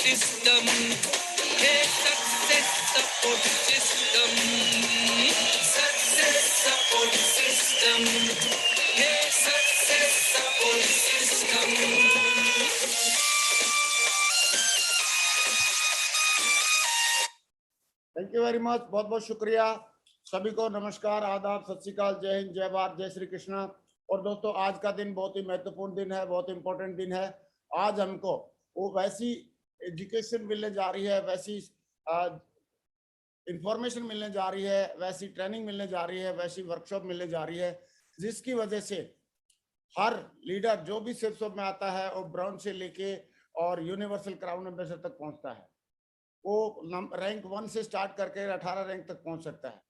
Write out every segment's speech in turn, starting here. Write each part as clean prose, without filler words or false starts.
system. Hey, success support system. Success support system. Hey, success support system. Thank you very much, बहुत बहुत शुक्रिया। सभी को नमस्कार, आदाब, सत श्री अकाल, जय हिंद, जय भारत, जय श्री कृष्णा। और दोस्तों, आज का दिन बहुत ही महत्वपूर्ण दिन है, बहुत इंपॉर्टेंट दिन है। आज हमको वो वैसी एजुकेशन मिलने जा रही है, वैसी इंफॉर्मेशन मिलने जा रही है, वैसी ट्रेनिंग मिलने जा रही है, वैसी वर्कशॉप मिलने जा रही है, जिसकी वजह से हर लीडर जो भी सिर्फ में आता है वो ब्राउन से लेके और यूनिवर्सल क्राउन एम्बेसडर तक पहुंचता है। वो रैंक 1 से स्टार्ट करके 18 रैंक तक पहुंच सकता है।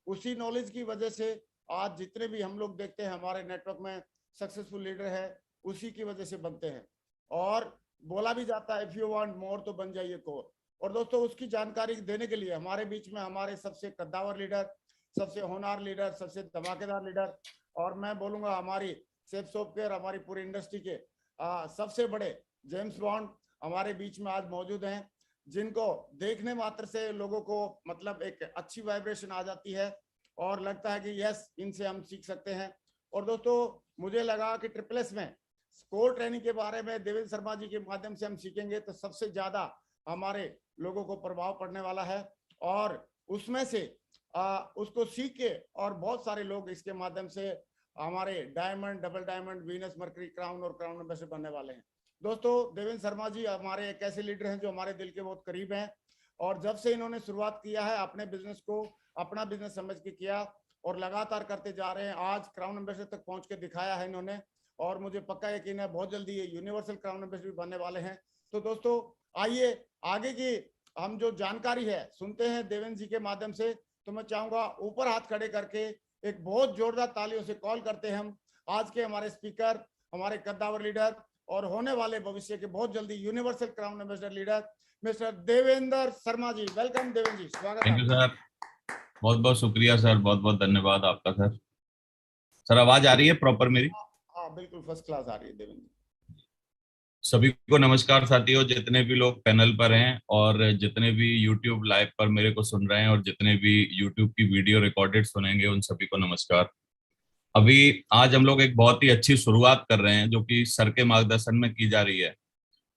उसी नॉलेज की वजह से आज जितने भी हम लोग देखते हैं हमारे नेटवर्क में सक्सेसफुल लीडर है, उसी की वजह से बनते हैं। और बोला भी जाता है इफ यू वांट मोर तो बन जाइए कोर। और दोस्तों, उसकी जानकारी देने के लिए हमारे बीच में हमारे सबसे कद्दावर लीडर, सबसे होनहार लीडर, सबसे धमाकेदार लीडर, और मैं बोलूंगा हमारी सेफ सॉफ्टवेयर, हमारी पूरी इंडस्ट्री के सबसे बड़े जेम्स बॉन्ड हमारे बीच में आज मौजूद हैं, जिनको देखने मात्र से लोगों को मतलब एक अच्छी वाइब्रेशन आ जाती है और लगता है कि यस, इनसे हम सीख सकते हैं। और दोस्तों, मुझे लगा कि ट्रिपल एस में कोर ट्रेनिंग के बारे में देवेंद्र शर्मा जी के माध्यम से हम सीखेंगे तो सबसे ज्यादा हमारे लोगों को प्रभाव पड़ने वाला है। और उसमें से उसको सीख के और बहुत सारे लोग इसके माध्यम से हमारे diamond, double diamond, Venus, mercury, crown और क्राउन एम्बेसडर बनने वाले हैं। दोस्तों, देवेंद्र शर्मा जी हमारे एक ऐसे लीडर हैं जो हमारे दिल के बहुत करीब हैं, और जब से इन्होंने शुरुआत किया है अपने बिजनेस को अपना बिजनेस समझ के किया और लगातार करते जा रहे हैं। आज क्राउन एम्बेसडर तक पहुंच के दिखाया है इन्होंने, और मुझे पक्का यकीन है बहुत जल्दी ये यूनिवर्सल क्राउन एम्बेसडर भी बनने वाले हैं। तो दोस्तों, आइए आगे की हम जो जानकारी है सुनते हैं देवेंद्र जी के माध्यम से। तो मैं चाहूंगा ऊपर हाथ खड़े करके एक बहुत जोरदार तालियों से कॉल करते हैं हम आज के हमारे स्पीकर, हमारे कद्दावर लीडर और होने वाले भविष्य के बहुत जल्दी universal crown ambassador leader mister Devendra Sharma ji. Welcome Devendra ji, स्वागत है। थैंक यू सर, बहुत बहुत शुक्रिया सर, बहुत बहुत धन्यवाद आपका सर। सर आवाज आ रही है प्रॉपर मेरी? हाँ बिल्कुल फर्स्ट क्लास आ रही है देवेंद्र जी। सभी को नमस्कार साथियों, जितने भी लोग पैनल पर हैं और जितने भी यूट्यूब लाइव पर मेरे को सुन रहे हैं और जितने भी यूट्यूब की वीडियो रिकॉर्डेड सुनेंगे, उन सभी को नमस्कार। अभी आज हम लोग एक बहुत ही अच्छी शुरुआत कर रहे हैं जो कि सर के मार्गदर्शन में की जा रही है।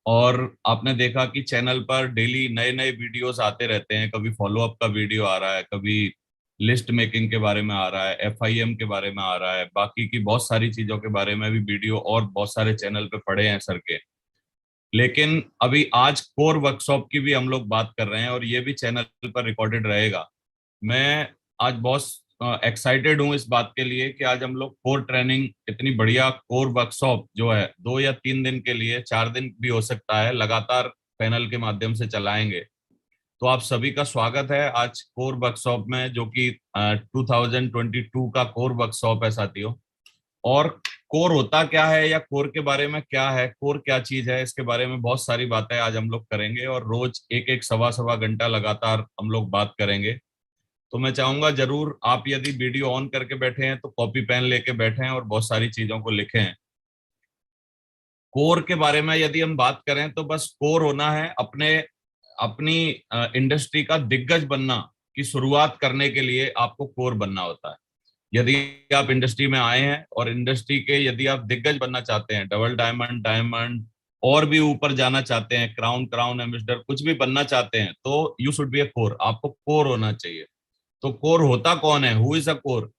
और आपने देखा कि चैनल पर डेली नए नए वीडियोस आते रहते हैं, कभी फॉलोअप का वीडियो आ रहा है, कभी लिस्ट मेकिंग के बारे में आ रहा है, FIM के बारे में आ रहा है, बाकी की बहुत सारी चीजों के बारे में भी वीडियो और बहुत सारे चैनल पे पड़े हैं सर के। लेकिन अभी आज कोर वर्कशॉप की भी हम लोग बात कर रहे हैं और ये भी चैनल पर रिकॉर्डेड रहेगा। मैं आज बहुत एक्साइटेड हूँ इस बात के लिए कि आज हम लोग कोर ट्रेनिंग, इतनी बढ़िया कोर वर्कशॉप जो है 2 या 3 दिन के लिए, 4 दिन भी हो सकता है, लगातार पैनल के माध्यम से चलाएंगे। तो आप सभी का स्वागत है आज कोर वर्कशॉप में, जो कि 2022 का कोर वर्कशॉप है साथियों। और कोर होता क्या है या कोर के बारे में क्या है, कोर क्या चीज है, इसके बारे में बहुत सारी बातें आज हम लोग करेंगे और रोज एक एक सवा सवा घंटा लगातार हम लोग बात करेंगे। तो मैं चाहूंगा जरूर आप यदि वीडियो ऑन करके बैठे हैं तो कॉपी पेन लेके बैठे हैं और बहुत सारी चीजों को लिखें। कोर के बारे में यदि हम बात करें तो बस कोर होना है, अपनी इंडस्ट्री का दिग्गज बनना की शुरुआत करने के लिए आपको कोर बनना होता है। यदि आप इंडस्ट्री में आए हैं और इंडस्ट्री के यदि आप दिग्गज बनना चाहते हैं, डबल डायमंड, डायमंड और भी ऊपर जाना चाहते हैं, क्राउन, क्राउन एम्बेसडर कुछ भी बनना चाहते हैं, तो you should be a core, आपको कोर होना चाहिए। तो कोर होता कौन है, हु इज अ कोर?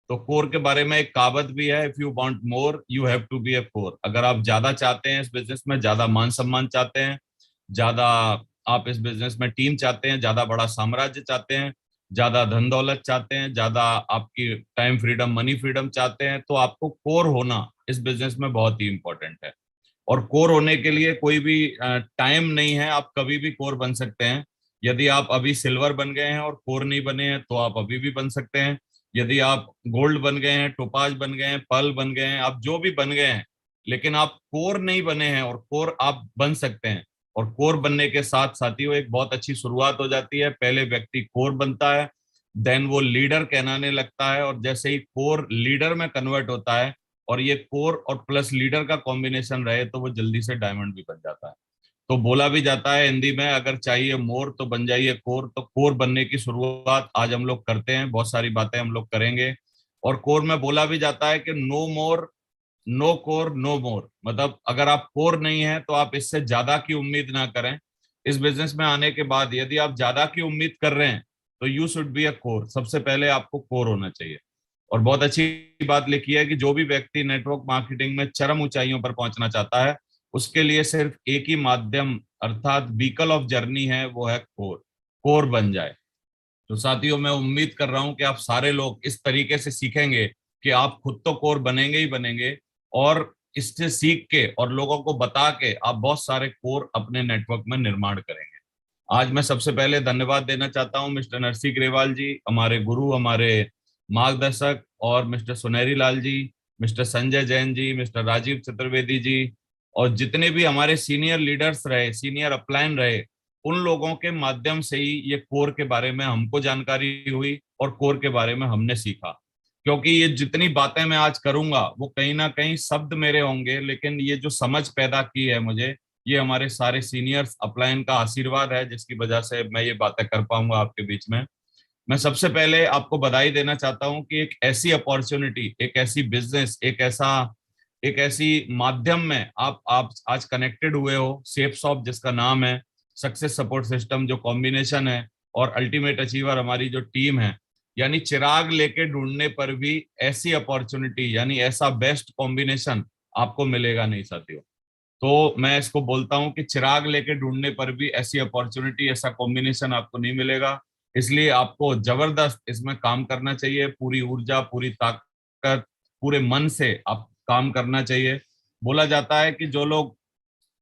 तो कोर के बारे में एक कहावत भी है, if you want more you have to be a core. अगर आप ज्यादा चाहते हैं इस बिजनेस में, ज्यादा मान सम्मान चाहते हैं, ज्यादा आप इस बिजनेस में टीम चाहते हैं, ज्यादा बड़ा साम्राज्य चाहते हैं, ज्यादा धन दौलत चाहते हैं, ज्यादा आपकी टाइम फ्रीडम, मनी फ्रीडम चाहते हैं, तो आपको कोर होना इस बिजनेस में बहुत ही इंपॉर्टेंट है। और कोर होने के लिए कोई भी टाइम नहीं है, आप कभी भी कोर बन सकते हैं। यदि आप अभी सिल्वर बन गए हैं और कोर नहीं बने हैं तो आप अभी भी बन सकते हैं। यदि आप गोल्ड बन गए हैं, टोपाज बन गए हैं, पर्ल बन गए हैं, आप जो भी बन गए हैं, लेकिन आप कोर नहीं बने हैं, और कोर आप बन सकते हैं। और कोर बनने के साथ साथियों एक बहुत अच्छी शुरुआत हो जाती है। पहले व्यक्ति कोर बनता है, देन वो लीडर कहलाने लगता है, और जैसे ही कोर लीडर में कन्वर्ट होता है और ये कोर और प्लस लीडर का कॉम्बिनेशन रहे तो वो जल्दी से डायमंड भी बन जाता है। तो बोला भी जाता है हिंदी में, अगर चाहिए मोर तो बन जाइए कोर। तो कोर बनने की शुरुआत आज हम लोग करते हैं, बहुत सारी बातें हम लोग करेंगे। और कोर में बोला भी जाता है कि नो मोर, नो कोर, नो मोर। मतलब अगर आप कोर नहीं है तो आप इससे ज्यादा की उम्मीद ना करें। इस बिजनेस में आने के बाद यदि आप ज्यादा की उम्मीद कर रहे हैं तो you should be a core. सबसे पहले आपको कोर होना चाहिए। और बहुत अच्छी बात लिखी है कि जो भी व्यक्ति नेटवर्क मार्केटिंग में चरम ऊंचाइयों पर पहुंचना चाहता है, उसके लिए सिर्फ एक ही माध्यम अर्थात व्हीकल ऑफ जर्नी है, वो है कोर। कोर बन जाए। तो साथियों, मैं उम्मीद कर रहा हूं कि आप सारे लोग इस तरीके से सीखेंगे कि आप खुद तो कोर बनेंगे ही बनेंगे, और इससे सीख के और लोगों को बता के आप बहुत सारे कोर अपने नेटवर्क में निर्माण करेंगे। आज मैं सबसे पहले धन्यवाद देना चाहता हूं मिस्टर नरसी ग्रेवाल जी, हमारे गुरु, हमारे मार्गदर्शक, और मिस्टर सुनहरी लाल जी, मिस्टर संजय जैन जी, मिस्टर राजीव चतुर्वेदी जी, और जितने भी हमारे सीनियर लीडर्स रहे, सीनियर अपलाइन रहे, उन लोगों के माध्यम से ही ये कोर के बारे में हमको जानकारी हुई और कोर के बारे में हमने सीखा। क्योंकि ये जितनी बातें मैं आज करूंगा वो कहीं ना कहीं शब्द मेरे होंगे, लेकिन ये जो समझ पैदा की है मुझे, ये हमारे सारे सीनियर्स अपलाइन का आशीर्वाद है, जिसकी वजह से मैं ये बातें कर पाऊंगा आपके बीच में। मैं सबसे पहले आपको बधाई देना चाहता हूं कि एक ऐसी अपॉर्चुनिटी, एक ऐसी बिजनेस, एक ऐसी माध्यम में आप आज कनेक्टेड हुए हो। सेफ शॉप जिसका नाम है, सक्सेस सपोर्ट सिस्टम जो कॉम्बिनेशन है, और अल्टीमेट अचीवर हमारी जो टीम है, यानी चिराग लेके ढूंढने पर भी ऐसी अपॉर्चुनिटी, यानी ऐसा बेस्ट कॉम्बिनेशन आपको मिलेगा नहीं साथियों। तो मैं इसको बोलता हूं कि चिराग लेके ढूंढने पर भी ऐसी अपॉर्चुनिटी, ऐसा कॉम्बिनेशन आपको नहीं मिलेगा। इसलिए आपको जबरदस्त इसमें काम करना चाहिए, पूरी ऊर्जा, पूरी ताकत, पूरे मन से आप काम करना चाहिए। बोला जाता है कि जो लोग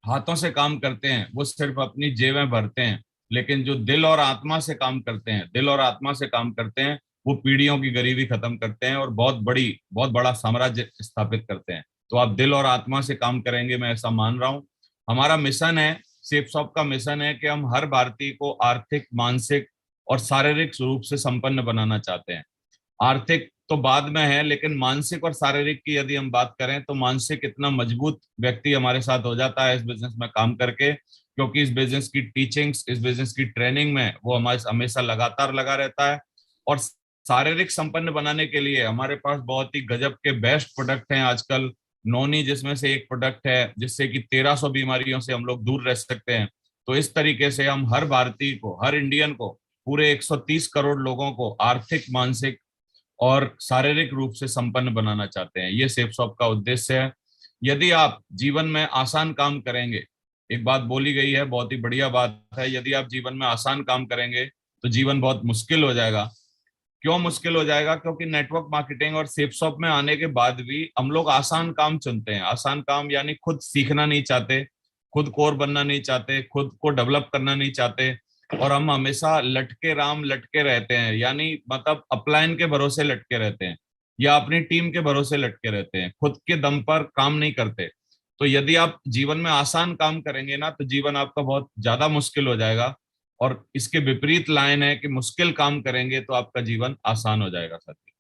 हाथों से काम करते हैं वो सिर्फ अपनी जेबें भरते हैं, लेकिन जो दिल और आत्मा से काम करते हैं, दिल और आत्मा से काम करते हैं, वो पीढ़ियों की गरीबी खत्म करते हैं और बहुत बड़ा साम्राज्य स्थापित करते हैं। तो आप दिल और आत्मा से काम करेंगे, मैं ऐसा मान रहा हूँ। हमारा मिशन है, सेफ शॉप का मिशन है कि हम हर भारतीय को आर्थिक, मानसिक और शारीरिक रूप से संपन्न बनाना चाहते हैं। आर्थिक तो बाद में है, लेकिन मानसिक और शारीरिक की यदि हम बात करें तो मानसिक इतना मजबूत व्यक्ति हमारे साथ हो जाता है इस बिजनेस में काम करके, क्योंकि इस बिजनेस की टीचिंग्स, इस बिजनेस की ट्रेनिंग में वो हमारे हमेशा लगातार लगा रहता है। और शारीरिक संपन्न बनाने के लिए हमारे पास बहुत ही गजब के बेस्ट प्रोडक्ट हैं आजकल। नोनी जिसमें से एक प्रोडक्ट है जिससे कि 1300 बीमारियों से हम लोग दूर रह सकते हैं। तो इस तरीके से हम हर भारतीय को, हर इंडियन को, पूरे 130 करोड़ लोगों को आर्थिक, मानसिक और शारीरिक रूप से संपन्न बनाना चाहते हैं। ये सेफ शॉप का उद्देश्य है। यदि आप जीवन में आसान काम करेंगे, एक बात बोली गई है, बहुत ही बढ़िया बात है, यदि आप जीवन में आसान काम करेंगे तो जीवन बहुत मुश्किल हो जाएगा। क्यों मुश्किल हो जाएगा? क्योंकि नेटवर्क मार्केटिंग और सेफ शॉप में आने के बाद भी हम लोग आसान काम चुनते हैं। आसान काम यानी खुद सीखना नहीं चाहते, खुद कोर बनना नहीं चाहते, खुद को डेवलप करना नहीं चाहते, और हम हमेशा लटके राम लटके रहते हैं, यानी मतलब अपलाइन के भरोसे लटके रहते हैं या अपनी टीम के भरोसे लटके रहते हैं, खुद के दम पर काम नहीं करते। तो यदि आप जीवन में आसान काम करेंगे ना, तो जीवन आपका बहुत ज्यादा मुश्किल हो जाएगा। और इसके विपरीत लाइन है कि मुश्किल काम करेंगे तो आपका जीवन आसान हो जाएगा साथी।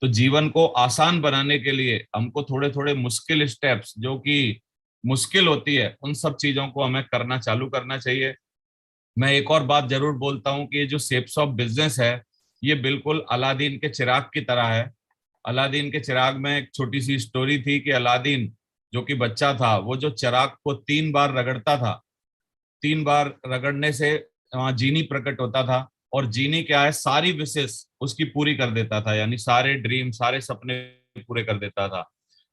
तो जीवन को आसान बनाने के लिए हमको थोड़े थोड़े मुश्किल स्टेप्स, जो कि मुश्किल होती है, उन सब चीजों को हमें करना चालू करना चाहिए। मैं एक और बात जरूर बोलता हूँ कि ये जो सेप्स ऑफ बिजनेस है, ये बिल्कुल अलादीन के चिराग की तरह है। अलादीन के चिराग में एक छोटी सी स्टोरी थी कि अलादीन जो कि बच्चा था, वो जो चिराग को 3 बार रगड़ता था, 3 बार रगड़ने से वहां जीनी प्रकट होता था, और जीनी क्या है, सारी विशेष उसकी पूरी कर देता था, यानी सारे ड्रीम, सारे सपने पूरे कर देता था।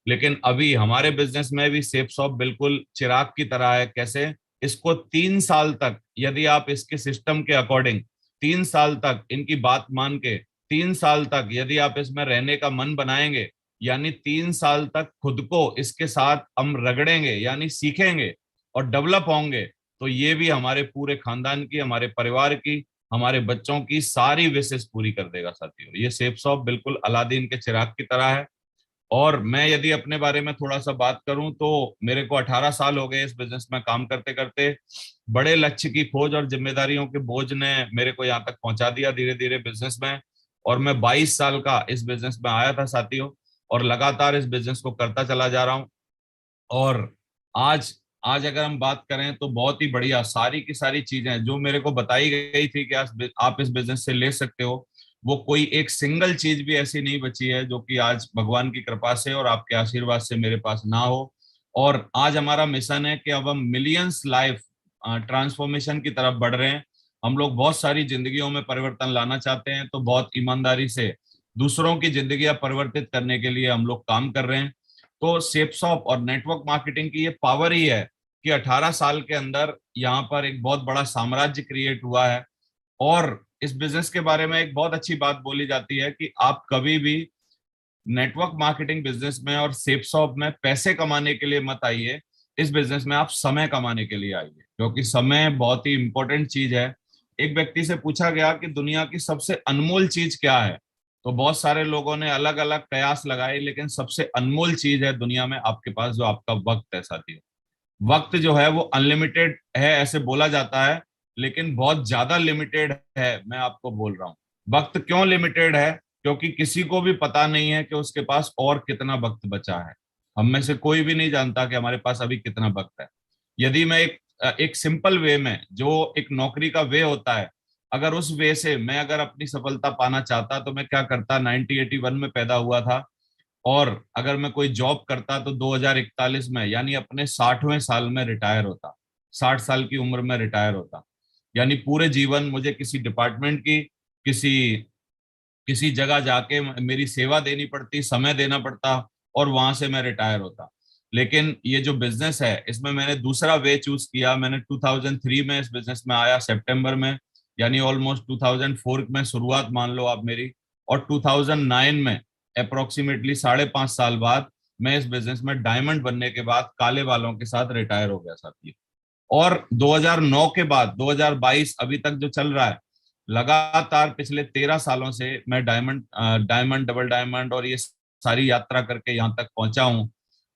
लेकिन अभी हमारे बिजनेस में भी सेफ शॉप बिल्कुल चिराग की तरह है। कैसे? इसको 3 साल तक यदि आप इसके सिस्टम के अकॉर्डिंग 3 साल तक इनकी बात मान के 3 साल तक यदि आप इसमें रहने का मन बनाएंगे, यानी 3 साल तक खुद को इसके साथ हम रगड़ेंगे, यानी सीखेंगे और डेवलप होंगे, तो ये भी हमारे पूरे खानदान की, हमारे परिवार की, हमारे बच्चों की सारी विशेष पूरी कर देगा साथियों। ये सेफ शॉप बिल्कुल अलादीन के चिराग की तरह है। और मैं यदि अपने बारे में थोड़ा सा बात करूं तो मेरे को 18 साल हो गए इस बिजनेस में काम करते करते। बड़े लक्ष्य की खोज और जिम्मेदारियों के बोझ ने मेरे को यहाँ तक पहुंचा दिया धीरे धीरे बिजनेस में। और मैं 22 साल का इस बिजनेस में आया था साथियों, और लगातार इस बिजनेस को करता चला जा रहा हूँ। और आज आज अगर हम बात करें तो बहुत ही बढ़िया सारी की सारी चीजें जो मेरे को बताई गई थी कि आप इस बिजनेस से ले सकते हो, वो कोई एक सिंगल चीज भी ऐसी नहीं बची है जो कि आज भगवान की कृपा से और आपके आशीर्वाद से मेरे पास ना हो। और आज हमारा मिशन है कि अब हम मिलियंस लाइफ ट्रांसफॉर्मेशन की तरफ बढ़ रहे हैं। हम लोग बहुत सारी जिंदगियों में परिवर्तन लाना चाहते हैं, तो बहुत ईमानदारी से दूसरों की जिंदगियां परिवर्तित करने के लिए हम लोग काम कर रहे हैं। तो सेपसॉप और नेटवर्क मार्केटिंग की ये पावर ही है कि 18 साल के अंदर यहाँ पर एक बहुत बड़ा साम्राज्य क्रिएट हुआ है। और इस बिजनेस के बारे में एक बहुत अच्छी बात बोली जाती है कि आप कभी भी नेटवर्क मार्केटिंग बिजनेस में और सेपसॉप में पैसे कमाने के लिए मत आइए। इस बिजनेस में आप समय कमाने के लिए आइए, क्योंकि समय बहुत ही इंपॉर्टेंट चीज है। एक व्यक्ति से पूछा गया कि दुनिया की सबसे अनमोल चीज क्या है, तो बहुत सारे लोगों ने अलग अलग कयास लगाए, लेकिन सबसे अनमोल चीज है दुनिया में आपके पास जो आपका वक्त है साथियों। वक्त जो है वो अनलिमिटेड है ऐसे बोला जाता है, लेकिन बहुत ज्यादा लिमिटेड है। मैं आपको बोल रहा हूँ वक्त क्यों लिमिटेड है, क्योंकि किसी को भी पता नहीं है कि उसके पास और कितना वक्त बचा है। हम में से कोई भी नहीं जानता कि हमारे पास अभी कितना वक्त है। यदि मैं एक सिंपल वे में, जो एक नौकरी का वे होता है, अगर उस वे से मैं अगर अपनी सफलता पाना चाहता तो मैं क्या करता। 1981 में पैदा हुआ था, और अगर मैं कोई जॉब करता तो 2041 में यानी अपने 60वें साल में रिटायर होता। 60 साल की उम्र में रिटायर होता, यानी पूरे जीवन मुझे किसी डिपार्टमेंट की किसी किसी जगह जाके मेरी सेवा देनी पड़ती, समय देना पड़ता, और वहां से मैं रिटायर होता। लेकिन ये जो बिजनेस है इसमें मैंने दूसरा वे चूज किया। मैंने 2003 में इस बिजनेस में आया, सितंबर में, यानी ऑलमोस्ट 2004 में शुरुआत मान लो आप मेरी। और 2009 में अप्रोक्सीमेटली 5.5 साल बाद मैं इस बिजनेस में डायमंड बनने के बाद काले बालों के साथ रिटायर हो गया साथी। और 2009 के बाद 2022 अभी तक जो चल रहा है, लगातार पिछले 13 सालों से मैं डायमंड डबल डायमंड और ये सारी यात्रा करके यहाँ तक पहुंचा हूँ।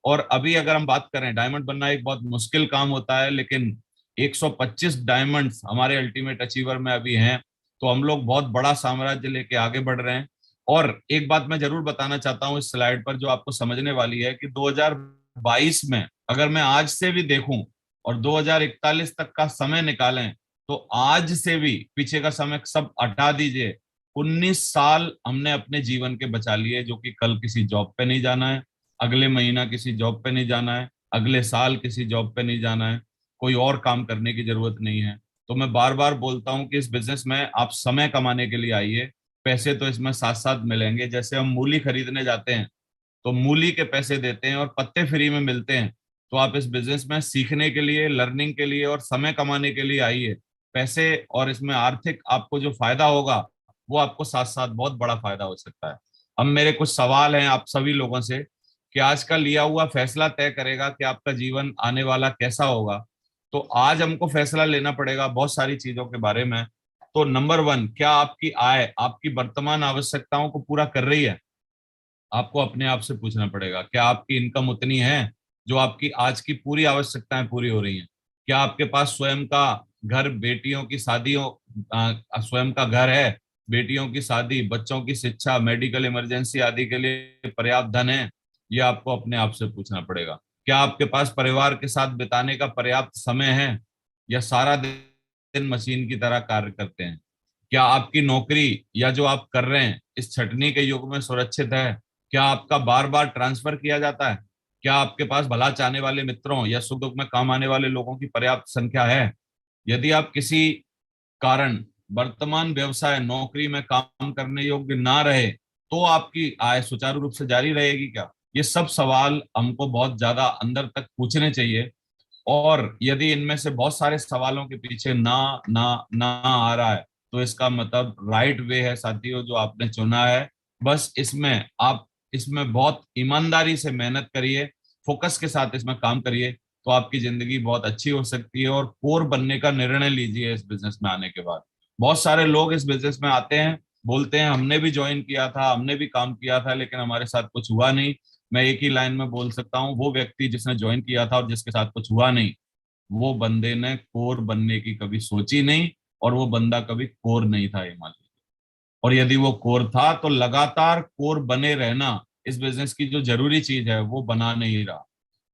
और अभी अगर हम बात करें, डायमंड बनना एक बहुत मुश्किल काम होता है, लेकिन 125 डायमंड्स हमारे अल्टीमेट अचीवर में अभी हैं। तो हम लोग बहुत बड़ा साम्राज्य लेके आगे बढ़ रहे हैं। और एक बात मैं जरूर बताना चाहता हूँ इस स्लाइड पर, जो आपको समझने वाली है, कि 2022 में अगर मैं आज से भी देखूं और 2041 तक का समय निकालें, तो आज से भी पीछे का समय सब हटा दीजिए, 19 साल हमने अपने जीवन के बचा लिए, जो कि कल किसी जॉब पे नहीं जाना है, अगले महीना किसी जॉब पे नहीं जाना है, अगले साल किसी जॉब पे नहीं जाना है, कोई और काम करने की जरूरत नहीं है। तो मैं बार बार बोलता हूं कि इस बिजनेस में आप समय कमाने के लिए आइए, पैसे तो इसमें साथ साथ मिलेंगे। जैसे हम मूली खरीदने जाते हैं तो मूली के पैसे देते हैं और पत्ते फ्री में मिलते हैं, तो आप इस बिजनेस में सीखने के लिए, लर्निंग के लिए और समय कमाने के लिए आइए। पैसे और इसमें आर्थिक आपको जो फायदा होगा, वो आपको साथ साथ बहुत बड़ा फायदा हो सकता है। अब मेरे कुछ सवाल हैं आप सभी लोगों से, कि आज का लिया हुआ फैसला तय करेगा कि आपका जीवन आने वाला कैसा होगा। तो आज हमको फैसला लेना पड़ेगा बहुत सारी चीजों के बारे में। तो नंबर 1, क्या आपकी आय आपकी वर्तमान आवश्यकताओं को पूरा कर रही है? आपको अपने आप से पूछना पड़ेगा, क्या आपकी इनकम उतनी है जो आपकी आज की पूरी आवश्यकताएं पूरी हो रही हैं? क्या आपके पास स्वयं का घर, बेटियों की शादियों, स्वयं का घर है, बेटियों की शादी, बच्चों की शिक्षा, मेडिकल इमरजेंसी आदि के लिए पर्याप्त धन है? ये आपको अपने आप से पूछना पड़ेगा। क्या आपके पास परिवार के साथ बिताने का पर्याप्त समय है, या सारा दिन मशीन की तरह कार्य करते हैं? क्या आपकी नौकरी या जो आप कर रहे हैं इस छटनी के युग में सुरक्षित है? क्या आपका बार बार ट्रांसफर किया जाता है? क्या आपके पास भला चाहने वाले मित्रों या सुख दुख में काम आने वाले लोगों की पर्याप्त संख्या है? यदि आप किसी कारण वर्तमान व्यवसाय नौकरी में काम करने योग्य ना रहे, तो आपकी आय सुचारू रूप से जारी रहेगी क्या? ये सब सवाल हमको बहुत ज्यादा अंदर तक पूछने चाहिए। और यदि इनमें से बहुत सारे सवालों के पीछे ना ना ना आ रहा है, तो इसका मतलब राइट वे है साथियों जो आपने चुना है। बस इसमें बहुत ईमानदारी से मेहनत करिए, फोकस के साथ इसमें काम करिए, तो आपकी जिंदगी बहुत अच्छी हो सकती है। और कोर बनने का निर्णय लीजिए इस बिजनेस में आने के बाद। बहुत सारे लोग इस बिजनेस में आते हैं, बोलते हैं हमने भी ज्वाइन किया था, हमने भी काम किया था, लेकिन हमारे साथ कुछ हुआ नहीं। मैं एक ही लाइन में बोल सकता हूँ, वो व्यक्ति जिसने ज्वाइन किया था और जिसके साथ कुछ हुआ नहीं, वो बंदे ने कोर बनने की कभी सोची नहीं, और वो बंदा कभी कोर नहीं था, ये मान लीजिए। और यदि वो कोर था तो लगातार कोर बने रहना इस बिजनेस की जो जरूरी चीज है वो बना नहीं रहा।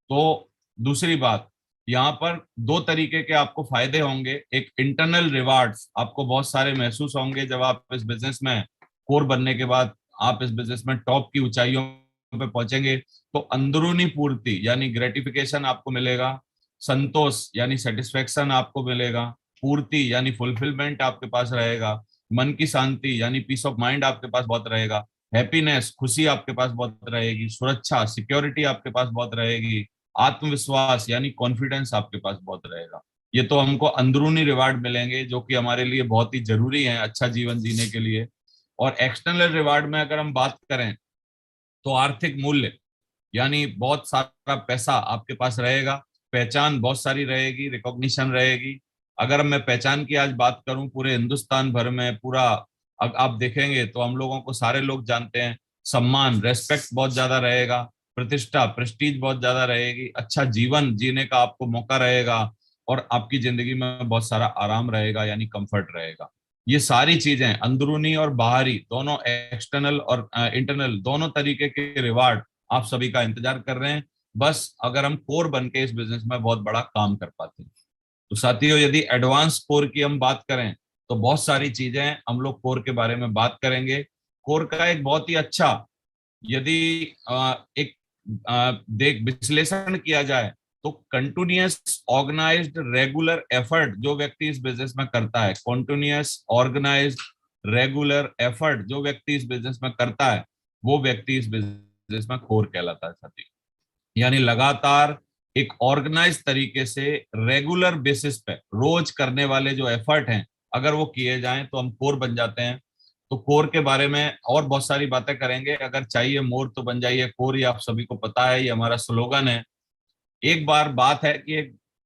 तो दूसरी बात, यहाँ पर दो तरीके के आपको फायदे होंगे। एक इंटरनल रिवार्ड्स आपको बहुत सारे महसूस होंगे जब आप इस बिजनेस में कोर बनने के बाद आप इस बिजनेस में टॉप की ऊंचाइयों पे पहुंचेंगे। तो अंदरूनी पूर्ति यानी ग्रेटिफिकेशन आपको मिलेगा, संतोष यानी सेटिस्फेक्शन आपको मिलेगा, पूर्ति यानी फुलफिलमेंट आपके पास रहेगा, मन की शांति यानी पीस ऑफ माइंड आपके पास बहुत रहेगा, हैप्पीनेस खुशी आपके पास बहुत रहेगी, सुरक्षा सिक्योरिटी आपके पास बहुत रहेगी, आत्मविश्वास यानी कॉन्फिडेंस आपके पास बहुत रहेगा। ये तो हमको अंदरूनी रिवार्ड मिलेंगे जो कि हमारे लिए बहुत ही जरूरी है अच्छा जीवन जीने के लिए। और एक्सटर्नल रिवार्ड में अगर हम बात करें तो आर्थिक मूल्य यानी बहुत सारा पैसा आपके पास रहेगा, पहचान बहुत सारी रहेगी, रिकॉग्निशन रहेगी। अगर मैं पहचान की आज बात करूं पूरे हिंदुस्तान भर में पूरा आप देखेंगे तो हम लोगों को सारे लोग जानते हैं। सम्मान रेस्पेक्ट बहुत ज्यादा रहेगा, प्रतिष्ठा प्रेस्टीज बहुत ज्यादा रहेगी, अच्छा जीवन जीने का आपको मौका रहेगा और आपकी जिंदगी में बहुत सारा आराम रहेगा यानी कंफर्ट रहेगा। ये सारी चीजें अंदरूनी और बाहरी दोनों, एक्सटर्नल और इंटरनल दोनों तरीके के रिवार्ड आप सभी का इंतजार कर रहे हैं। बस अगर हम कोर बन के इस बिजनेस में बहुत बड़ा काम कर पाते हैं। तो साथियों, यदि एडवांस कोर की हम बात करें तो बहुत सारी चीजें हम लोग कोर के बारे में बात करेंगे। कोर का एक बहुत ही अच्छा यदि एक देख विश्लेषण किया जाए तो कंटिन्यूअस ऑर्गेनाइज्ड रेगुलर एफर्ट जो व्यक्ति इस बिजनेस में करता है, कंटिन्यूअस ऑर्गेनाइज्ड रेगुलर एफर्ट जो व्यक्ति इस बिजनेस में करता है, वो व्यक्ति इस बिजनेस में कोर कहलाता है साथी। यानी लगातार एक ऑर्गेनाइज तरीके से रेगुलर बेसिस पे रोज करने वाले जो एफर्ट हैं अगर वो किए जाएं तो हम कोर बन जाते हैं। तो कोर के बारे में और बहुत सारी बातें करेंगे। अगर चाहिए मोर तो बन जाइए कोर, ये आप सभी को पता है, ये हमारा स्लोगन है। एक बार बात है कि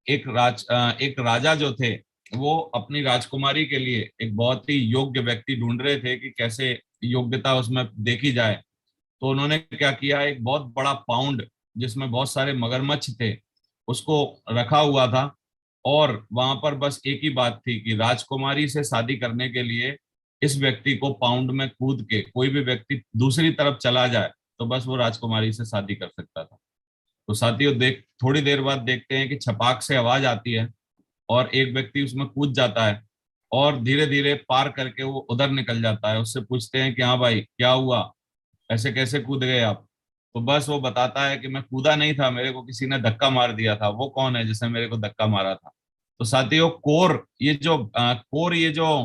एक राजा जो थे वो अपनी राजकुमारी के लिए एक बहुत ही योग्य व्यक्ति ढूंढ रहे थे कि कैसे योग्यता उसमें देखी जाए। तो उन्होंने क्या किया, एक बहुत बड़ा पाउंड जिसमें बहुत सारे मगरमच्छ थे उसको रखा हुआ था और वहां पर बस एक ही बात थी कि राजकुमारी से शादी करने के लिए इस व्यक्ति को पाउंड में कूद के कोई भी व्यक्ति दूसरी तरफ चला जाए तो बस वो राजकुमारी से शादी कर सकता था। तो साथियों थोड़ी देर बाद देखते हैं कि छपाक से आवाज आती है और एक व्यक्ति उसमें कूद जाता है और धीरे धीरे पार करके वो उधर निकल जाता है। उससे पूछते हैं कि हाँ भाई क्या हुआ, ऐसे कैसे कूद गए आप? तो बस वो बताता है कि मैं कूदा नहीं था, मेरे को किसी ने धक्का मार दिया था। वो कौन है जिसने मेरे को धक्का मारा था? तो साथियों कोर ये जो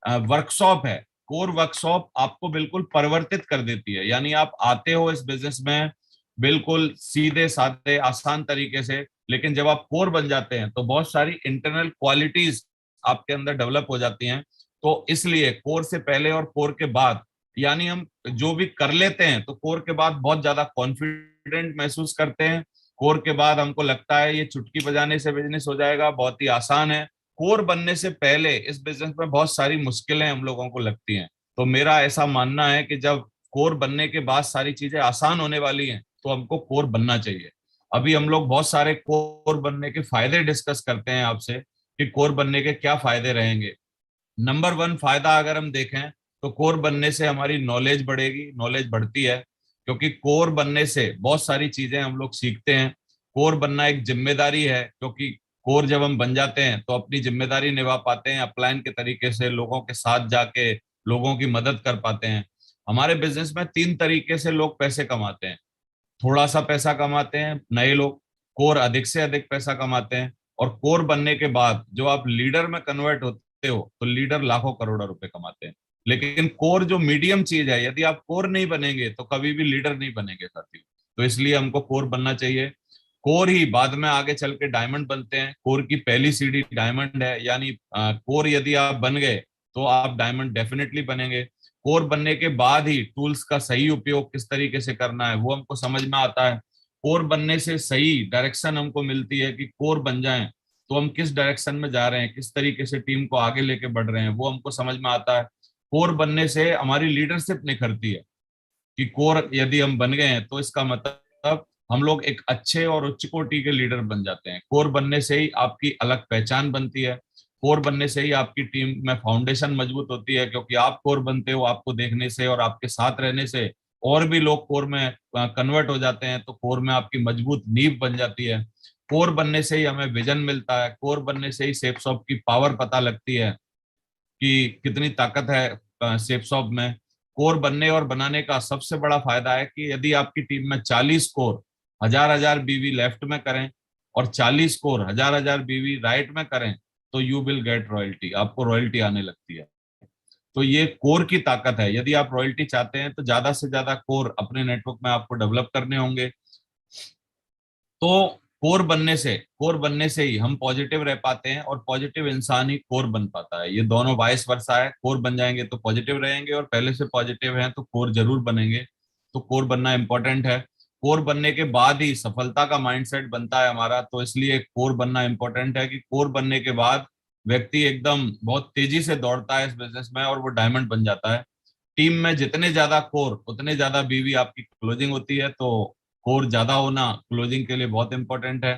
वर्कशॉप है, कोर वर्कशॉप आपको बिल्कुल परिवर्तित कर देती है। यानी आप आते हो इस बिजनेस में बिल्कुल सीधे साधे आसान तरीके से, लेकिन जब आप कोर बन जाते हैं तो बहुत सारी इंटरनल क्वालिटीज आपके अंदर डेवलप हो जाती हैं। तो इसलिए कोर से पहले और कोर के बाद यानी हम जो भी कर लेते हैं तो कोर के बाद बहुत ज्यादा कॉन्फिडेंट महसूस करते हैं। कोर के बाद हमको लगता है ये चुटकी बजाने से बिजनेस हो जाएगा, बहुत ही आसान है। कोर बनने से पहले इस बिजनेस में बहुत सारी मुश्किलें हम लोगों को लगती हैं। तो मेरा ऐसा मानना है कि जब कोर बनने के बाद सारी चीजें आसान होने वाली हैं तो हमको कोर बनना चाहिए। अभी हम लोग बहुत सारे कोर बनने के फायदे डिस्कस करते हैं आपसे कि कोर बनने के क्या फायदे रहेंगे। नंबर वन फायदा अगर हम देखें तो कोर बनने से हमारी नॉलेज बढ़ेगी, नॉलेज बढ़ती है क्योंकि कोर बनने से बहुत सारी चीजें हम लोग सीखते हैं। कोर बनना एक जिम्मेदारी है क्योंकि कोर जब हम बन जाते हैं तो अपनी जिम्मेदारी निभा पाते हैं, अपलाइन के तरीके से लोगों के साथ जाके लोगों की मदद कर पाते हैं। हमारे बिजनेस में तीन तरीके से लोग पैसे कमाते हैं। थोड़ा सा पैसा कमाते हैं नए लोग, कोर अधिक से अधिक पैसा कमाते हैं, और कोर बनने के बाद जो आप लीडर में कन्वर्ट होते हो तो लीडर लाखों करोड़ों रुपए कमाते हैं। लेकिन कोर जो मीडियम चीज है, यदि आप कोर नहीं बनेंगे तो कभी भी लीडर नहीं बनेंगे साथियों। तो इसलिए हमको कोर बनना चाहिए। कोर ही बाद में आगे चल के डायमंड बनते हैं। कोर की पहली सीढ़ी डायमंड है, यानी कोर यदि आप बन गए तो आप डायमंड डेफिनेटली बनेंगे। कोर बनने के बाद ही टूल्स का सही उपयोग किस तरीके से करना है वो हमको समझ में आता है। कोर बनने से सही डायरेक्शन हमको मिलती है कि कोर बन जाएं तो हम किस डायरेक्शन में जा रहे हैं, किस तरीके से टीम को आगे लेके बढ़ रहे हैं, वो हमको समझ में आता है। कोर बनने से हमारी लीडरशिप निखरती है कि कोर यदि हम बन गए हैं तो इसका मतलब हम लोग एक अच्छे और उच्च कोटि के लीडर बन जाते हैं। कोर बनने से ही आपकी अलग पहचान बनती है। कोर बनने से ही आपकी टीम में फाउंडेशन मजबूत होती है क्योंकि आप कोर बनते हो, आपको देखने से और आपके साथ रहने से और भी लोग कोर में कन्वर्ट हो जाते हैं, तो कोर में आपकी मजबूत नींव बन जाती है। कोर बनने से ही हमें विजन मिलता है, कोर बनने से ही सेपसॉप की पावर पता लगती है कि कितनी ताकत है सेपसॉप में। कोर बनने और बनाने का सबसे बड़ा फायदा है कि यदि आपकी टीम में 40 कोर 1000 बीवी लेफ्ट में करें और 40 कोर 1000 बीवी राइट में करें तो यू विल गेट रॉयल्टी, आपको रॉयल्टी आने लगती है। तो ये कोर की ताकत है। यदि आप रॉयल्टी चाहते हैं तो ज्यादा से ज्यादा कोर अपने नेटवर्क में आपको डेवलप करने होंगे। तो कोर बनने से ही हम पॉजिटिव रह पाते हैं, और पॉजिटिव इंसान ही कोर बन पाता है। ये दोनों वाइस वर्सा है, कोर बन जाएंगे तो पॉजिटिव रहेंगे, और पहले से पॉजिटिव हैं तो कोर जरूर बनेंगे। तो कोर बनना इंपॉर्टेंट है। कोर बनने के बाद ही सफलता का माइंडसेट बनता है हमारा। तो इसलिए कोर बनना इंपॉर्टेंट है कि कोर बनने के बाद व्यक्ति एकदम बहुत तेजी से दौड़ता है इस बिजनेस में और वो डायमंड बन जाता है। टीम में जितने ज्यादा कोर उतने ज्यादा बीवी आपकी क्लोजिंग होती है। तो कोर ज्यादा होना क्लोजिंग के लिए बहुत इंपॉर्टेंट है।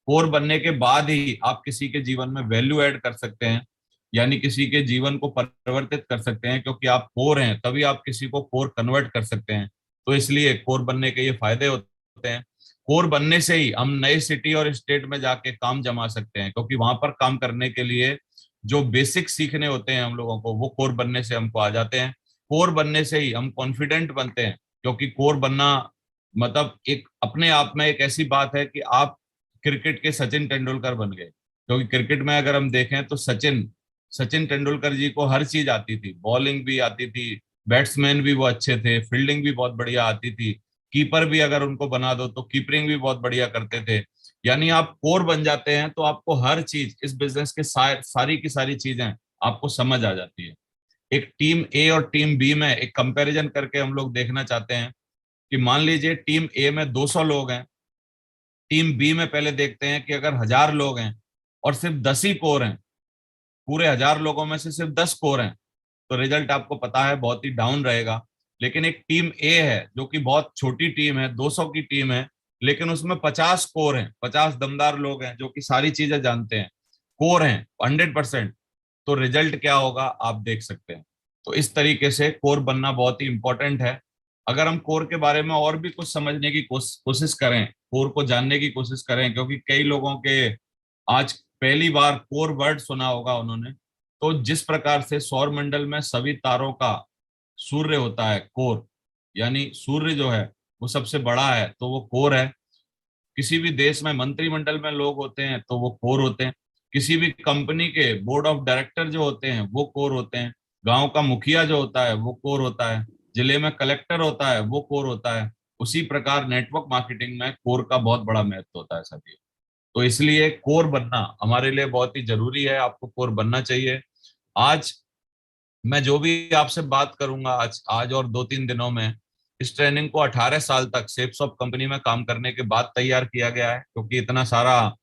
कोर बनने के बाद ही आप किसी के जीवन में वैल्यू ऐड कर सकते हैं, यानी किसी के जीवन को परिवर्तित कर सकते हैं। क्योंकि आप कोर हैं तभी आप किसी को कोर कन्वर्ट कर सकते हैं। तो इसलिए कोर बनने के ये फायदे होते हैं। कोर बनने से ही हम नए सिटी और स्टेट में जाके काम जमा सकते हैं, क्योंकि वहां पर काम करने के लिए जो बेसिक सीखने होते हैं हम लोगों को, वो कोर बनने से हमको आ जाते हैं। कोर बनने से ही हम कॉन्फिडेंट बनते हैं, क्योंकि कोर बनना मतलब एक अपने आप में एक ऐसी बात है कि आप क्रिकेट के सचिन तेंदुलकर बन गए। क्योंकि क्रिकेट में अगर हम देखें तो सचिन सचिन तेंदुलकर जी को हर चीज आती थी, बॉलिंग भी आती थी, बैट्समैन भी वो अच्छे थे, फील्डिंग भी बहुत बढ़िया आती थी, कीपर भी अगर उनको बना दो तो कीपरिंग भी बहुत बढ़िया करते थे। यानी आप कोर बन जाते हैं तो आपको हर चीज इस बिजनेस के सारी की सारी चीजें आपको समझ आ जाती है। एक टीम ए और टीम बी में एक कंपैरिजन करके हम लोग देखना चाहते हैं कि मान लीजिए टीम ए में 200 लोग हैं, टीम बी में पहले देखते हैं कि अगर 1000 लोग हैं और सिर्फ 10 ही कोर हैं, पूरे 1000 लोगों में से सिर्फ 10 कोर हैं, तो रिजल्ट आपको पता है बहुत ही डाउन रहेगा। लेकिन एक टीम ए है जो कि बहुत छोटी टीम है, 200 की टीम है, लेकिन उसमें 50 कोर हैं, 50 दमदार लोग हैं जो कि सारी चीजें जानते हैं, कोर हैं 100%। तो रिजल्ट क्या होगा आप देख सकते हैं। तो इस तरीके से कोर बनना बहुत ही इंपॉर्टेंट है। अगर हम कोर के बारे में और भी कुछ समझने की कोशिश करें, कोर को जानने की कोशिश करें, क्योंकि कई लोगों के आज पहली बार कोर वर्ड सुना होगा उन्होंने। तो जिस प्रकार से सौर मंडल में सभी तारों का सूर्य होता है कोर, यानी सूर्य जो है वो सबसे बड़ा है तो वो कोर है। किसी भी देश में मंत्रिमंडल में लोग होते हैं तो वो कोर होते हैं। किसी भी कंपनी के बोर्ड ऑफ डायरेक्टर जो होते हैं वो कोर होते हैं। गांव का मुखिया जो होता है वो कोर होता है। जिले में कलेक्टर होता है वो कोर होता है। उसी प्रकार नेटवर्क मार्केटिंग में कोर का बहुत बड़ा महत्व होता है साथियों। तो इसलिए कोर बनना हमारे लिए बहुत ही जरूरी है, आपको कोर बनना चाहिए। आज मैं जो भी आपसे बात करूंगा आज आज और 2-3 दिनों में, इस ट्रेनिंग को 18 साल तक सेप्सॉप कंपनी में काम करने के बाद तैयार किया गया है, क्योंकि इतना सारा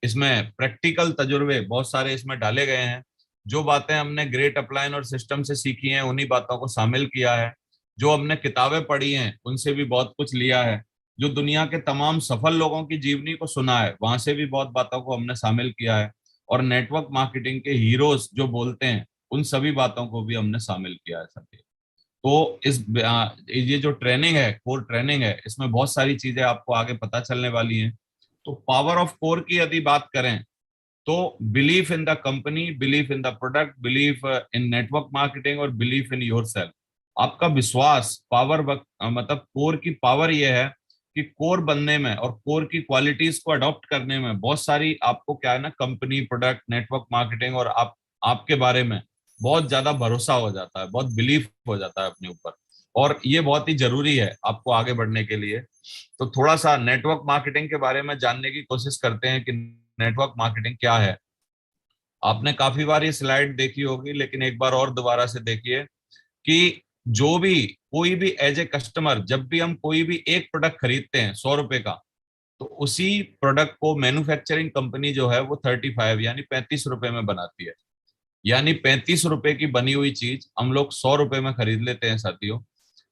इसमें प्रैक्टिकल तजुर्बे बहुत सारे इसमें डाले गए हैं। जो बातें हमने ग्रेट अपलाइन और सिस्टम से सीखी हैं उन्हीं बातों को शामिल किया है। जो हमने किताबें पढ़ी हैं उनसे भी बहुत कुछ लिया है। जो दुनिया के तमाम सफल लोगों की जीवनी को सुना है वहां से भी बहुत बातों को हमने शामिल किया है। और नेटवर्क मार्केटिंग के हीरोज जो बोलते हैं उन सभी बातों को भी हमने शामिल किया है साथी। तो ये जो ट्रेनिंग है, कोर ट्रेनिंग है, इसमें बहुत सारी चीजें आपको आगे पता चलने वाली हैं। तो पावर ऑफ कोर की यदि बात करें तो belief in the company, belief in the product, belief in network marketing और बिलीफ इन योर सेल्फ। आपका विश्वास पावर मतलब कोर की पावर ये है कि कोर बनने में और कोर की क्वालिटीज को अडॉप्ट करने में बहुत सारी आपको क्या है ना, कंपनी, प्रोडक्ट, नेटवर्क मार्केटिंग और आपके बारे में बहुत ज्यादा भरोसा हो जाता है, बहुत बिलीफ हो जाता है अपने ऊपर। और ये बहुत ही जरूरी है आपको आगे बढ़ने के लिए। तो थोड़ा सा नेटवर्क मार्केटिंग के बारे में जानने की कोशिश करते हैं कि नेटवर्क मार्केटिंग क्या है। आपने काफी बार ये स्लाइड देखी होगी, लेकिन एक बार और दोबारा से देखिए कि जो भी कोई भी एज ए कस्टमर, जब भी हम कोई भी एक प्रोडक्ट खरीदते हैं 100 रुपए का, तो उसी प्रोडक्ट को मैन्युफैक्चरिंग कंपनी जो है वो 35 यानी 35 रुपए में बनाती है। यानी 35 रुपए की बनी हुई चीज हम लोग 100 रुपए में खरीद लेते हैं साथियों।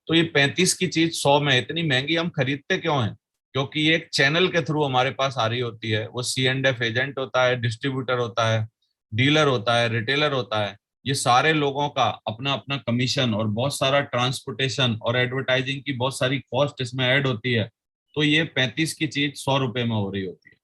तो ये 35 की चीज 100 में इतनी महंगी हम खरीदते क्यों हैं? क्योंकि ये एक चैनल के थ्रू हमारे पास आ रही होती है। वो C&F एजेंट होता है, डिस्ट्रीब्यूटर होता है, डीलर होता है, रिटेलर होता है। ये सारे लोगों का अपना अपना कमीशन और बहुत सारा ट्रांसपोर्टेशन और एडवर्टाइजिंग की बहुत सारी कॉस्ट इसमें ऐड होती है। तो ये 35 की चीज 100 रुपए में हो रही होती है।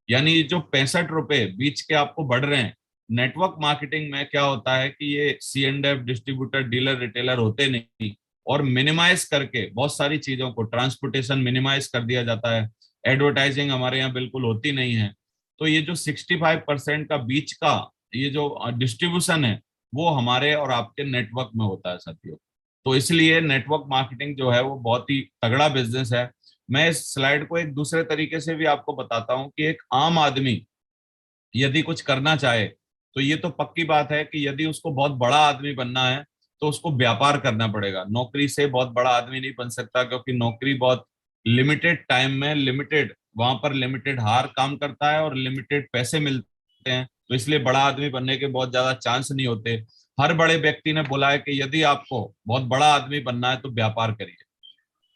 यानी जो 65 रुपए बीच के आपको बढ़ रहे हैं, नेटवर्क मार्केटिंग में क्या होता है कि ये C&F डिस्ट्रीब्यूटर डीलर रिटेलर होते नहीं, और मिनिमाइज करके बहुत सारी चीजों को, ट्रांसपोर्टेशन मिनिमाइज कर दिया जाता है, एडवर्टाइजिंग हमारे यहाँ बिल्कुल होती नहीं है। तो ये जो 65% का बीच का ये जो डिस्ट्रीब्यूशन है, वो हमारे और आपके नेटवर्क में होता है साथियों। तो इसलिए नेटवर्क मार्केटिंग जो है वो बहुत ही तगड़ा बिजनेस है। मैं इस स्लाइड को एक दूसरे तरीके से भी आपको बताता हूँ कि एक आम आदमी यदि कुछ करना चाहे, तो ये तो पक्की बात है कि यदि उसको बहुत बड़ा आदमी बनना है तो उसको व्यापार करना पड़ेगा। नौकरी से बहुत बड़ा आदमी नहीं बन सकता, क्योंकि नौकरी बहुत लिमिटेड टाइम में लिमिटेड, वहां पर लिमिटेड हार काम करता है और लिमिटेड पैसे मिलते हैं, तो इसलिए बड़ा आदमी बनने के बहुत ज्यादा चांस नहीं होते। हर बड़े व्यक्ति ने बोला है कि यदि आपको बहुत बड़ा आदमी बनना है तो व्यापार करिए।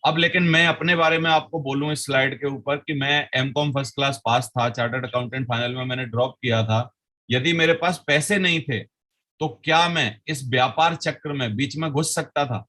अब लेकिन मैं अपने बारे में आपको बोलूं इस स्लाइड के ऊपर कि मैं M.Com फर्स्ट क्लास पास था, चार्टर्ड अकाउंटेंट फाइनल में मैंने ड्रॉप किया था। यदि मेरे पास पैसे नहीं थे तो क्या मैं इस व्यापार चक्र में बीच में घुस सकता था?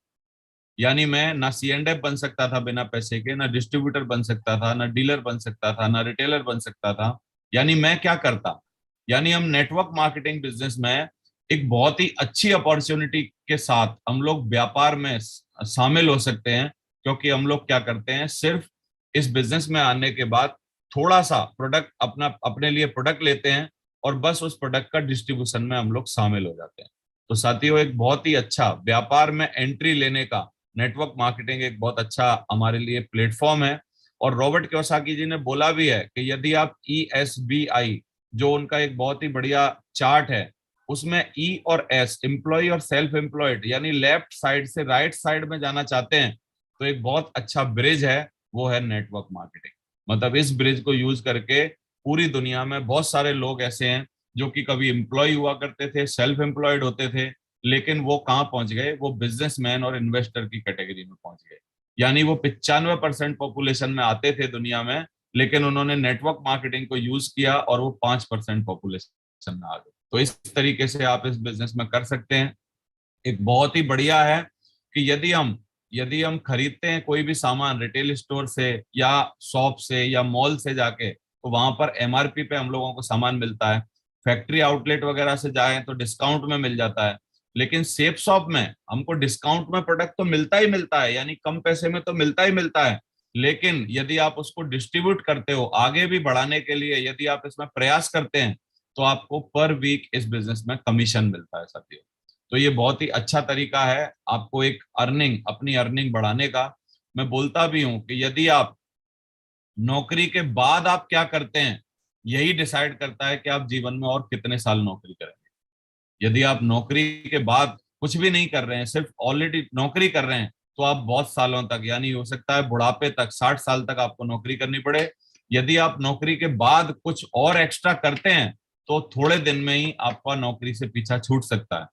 यानी मैं ना C&F बन सकता था बिना पैसे के, ना डिस्ट्रीब्यूटर बन सकता था, ना डीलर बन सकता था, ना रिटेलर बन सकता था। यानी मैं क्या करता? यानी हम नेटवर्क मार्केटिंग बिजनेस में एक बहुत ही अच्छी अपॉर्चुनिटी के साथ हम लोग व्यापार में शामिल हो सकते हैं, क्योंकि हम लोग क्या करते हैं, सिर्फ इस बिजनेस में आने के बाद थोड़ा सा प्रोडक्ट अपना अपने लिए प्रोडक्ट लेते हैं और बस उस प्रोडक्ट का डिस्ट्रीब्यूशन में हम लोग शामिल हो जाते हैं। तो साथियों, एक बहुत ही अच्छा व्यापार में एंट्री लेने का नेटवर्क मार्केटिंग एक बहुत अच्छा हमारे लिए प्लेटफॉर्म है। और रॉबर्ट कियोसाकी जी ने बोला भी है कि यदि आप ESBI, जो उनका एक बहुत ही बढ़िया चार्ट है, उसमें E और S, एम्प्लॉय और सेल्फ एम्प्लॉयड, यानी लेफ्ट साइड से राइट साइड में जाना चाहते हैं, तो एक बहुत अच्छा ब्रिज है, वो है नेटवर्क मार्केटिंग। मतलब इस ब्रिज को यूज करके पूरी दुनिया में बहुत सारे लोग ऐसे हैं जो कि कभी एम्प्लॉय हुआ करते थे, सेल्फ एम्प्लॉयड होते थे, लेकिन वो कहाँ पहुंच गए, वो बिजनेसमैन और इन्वेस्टर की कैटेगरी में पहुंच गए। यानी वो 95% पॉपुलेशन में आते थे दुनिया में, लेकिन उन्होंने नेटवर्क मार्केटिंग को यूज किया और वो 5% पॉपुलेशन में आ गए। तो इस तरीके से आप इस बिजनेस में कर सकते हैं। एक बहुत ही बढ़िया है कि यदि हम खरीदते हैं कोई भी सामान रिटेल स्टोर से या शॉप से या मॉल से जाके, तो वहां पर MRP पे हम लोगों को सामान मिलता है। फैक्ट्री आउटलेट वगैरह से जाएं तो डिस्काउंट में मिल जाता है, लेकिन सेफ शॉप में हमको डिस्काउंट में प्रोडक्ट तो मिलता ही मिलता है, यानी कम पैसे में तो मिलता ही मिलता है। लेकिन यदि आप उसको डिस्ट्रीब्यूट करते हो आगे भी बढ़ाने के लिए, यदि आप इसमें प्रयास करते हैं, तो आपको पर वीक इस बिजनेस में कमीशन मिलता है साथियों। तो ये बहुत ही अच्छा तरीका है आपको एक अपनी अर्निंग बढ़ाने का। मैं बोलता भी हूं कि यदि आप नौकरी के बाद आप क्या करते हैं, यही डिसाइड करता है कि आप जीवन में और कितने साल नौकरी करेंगे। यदि आप नौकरी के बाद कुछ भी नहीं कर रहे हैं, सिर्फ ऑलरेडी नौकरी कर रहे हैं, तो आप बहुत सालों तक, यानी हो सकता है बुढ़ापे तक, 60 साल तक आपको नौकरी करनी पड़े। यदि आप नौकरी के बाद कुछ और एक्स्ट्रा करते हैं, तो थोड़े दिन में ही आपका नौकरी से पीछा छूट सकता है।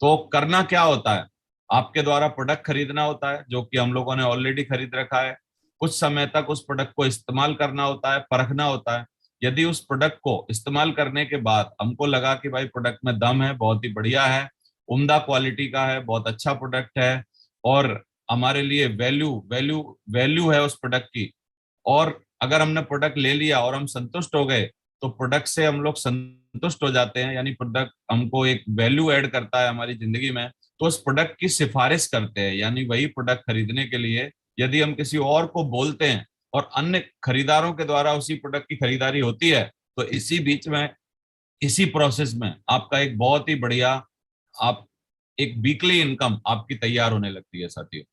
तो करना क्या होता है, आपके द्वारा प्रोडक्ट खरीदना होता है, जो कि हम लोगों ने ऑलरेडी खरीद रखा है। कुछ समय तक उस प्रोडक्ट को इस्तेमाल करना होता है, परखना होता है। यदि उस प्रोडक्ट को इस्तेमाल करने के बाद हमको लगा कि भाई प्रोडक्ट में दम है, बहुत ही बढ़िया है, उम्दा क्वालिटी का है, बहुत अच्छा प्रोडक्ट है, और हमारे लिए वैल्यू वैल्यू वैल्यू है उस प्रोडक्ट की, और अगर हमने प्रोडक्ट ले लिया और हम संतुष्ट हो गए, तो प्रोडक्ट से हम लोग संतुष्ट हो जाते हैं, यानी प्रोडक्ट हमको एक वैल्यू ऐड करता है हमारी जिंदगी में, तो उस प्रोडक्ट की सिफारिश करते हैं, यानी वही प्रोडक्ट खरीदने के लिए यदि हम किसी और को बोलते हैं और अन्य खरीदारों के द्वारा उसी प्रोडक्ट की खरीदारी होती है, तो इसी बीच में, इसी प्रोसेस में आपका एक बहुत ही बढ़िया, आप एक वीकली इनकम आपकी तैयार होने लगती है साथियों।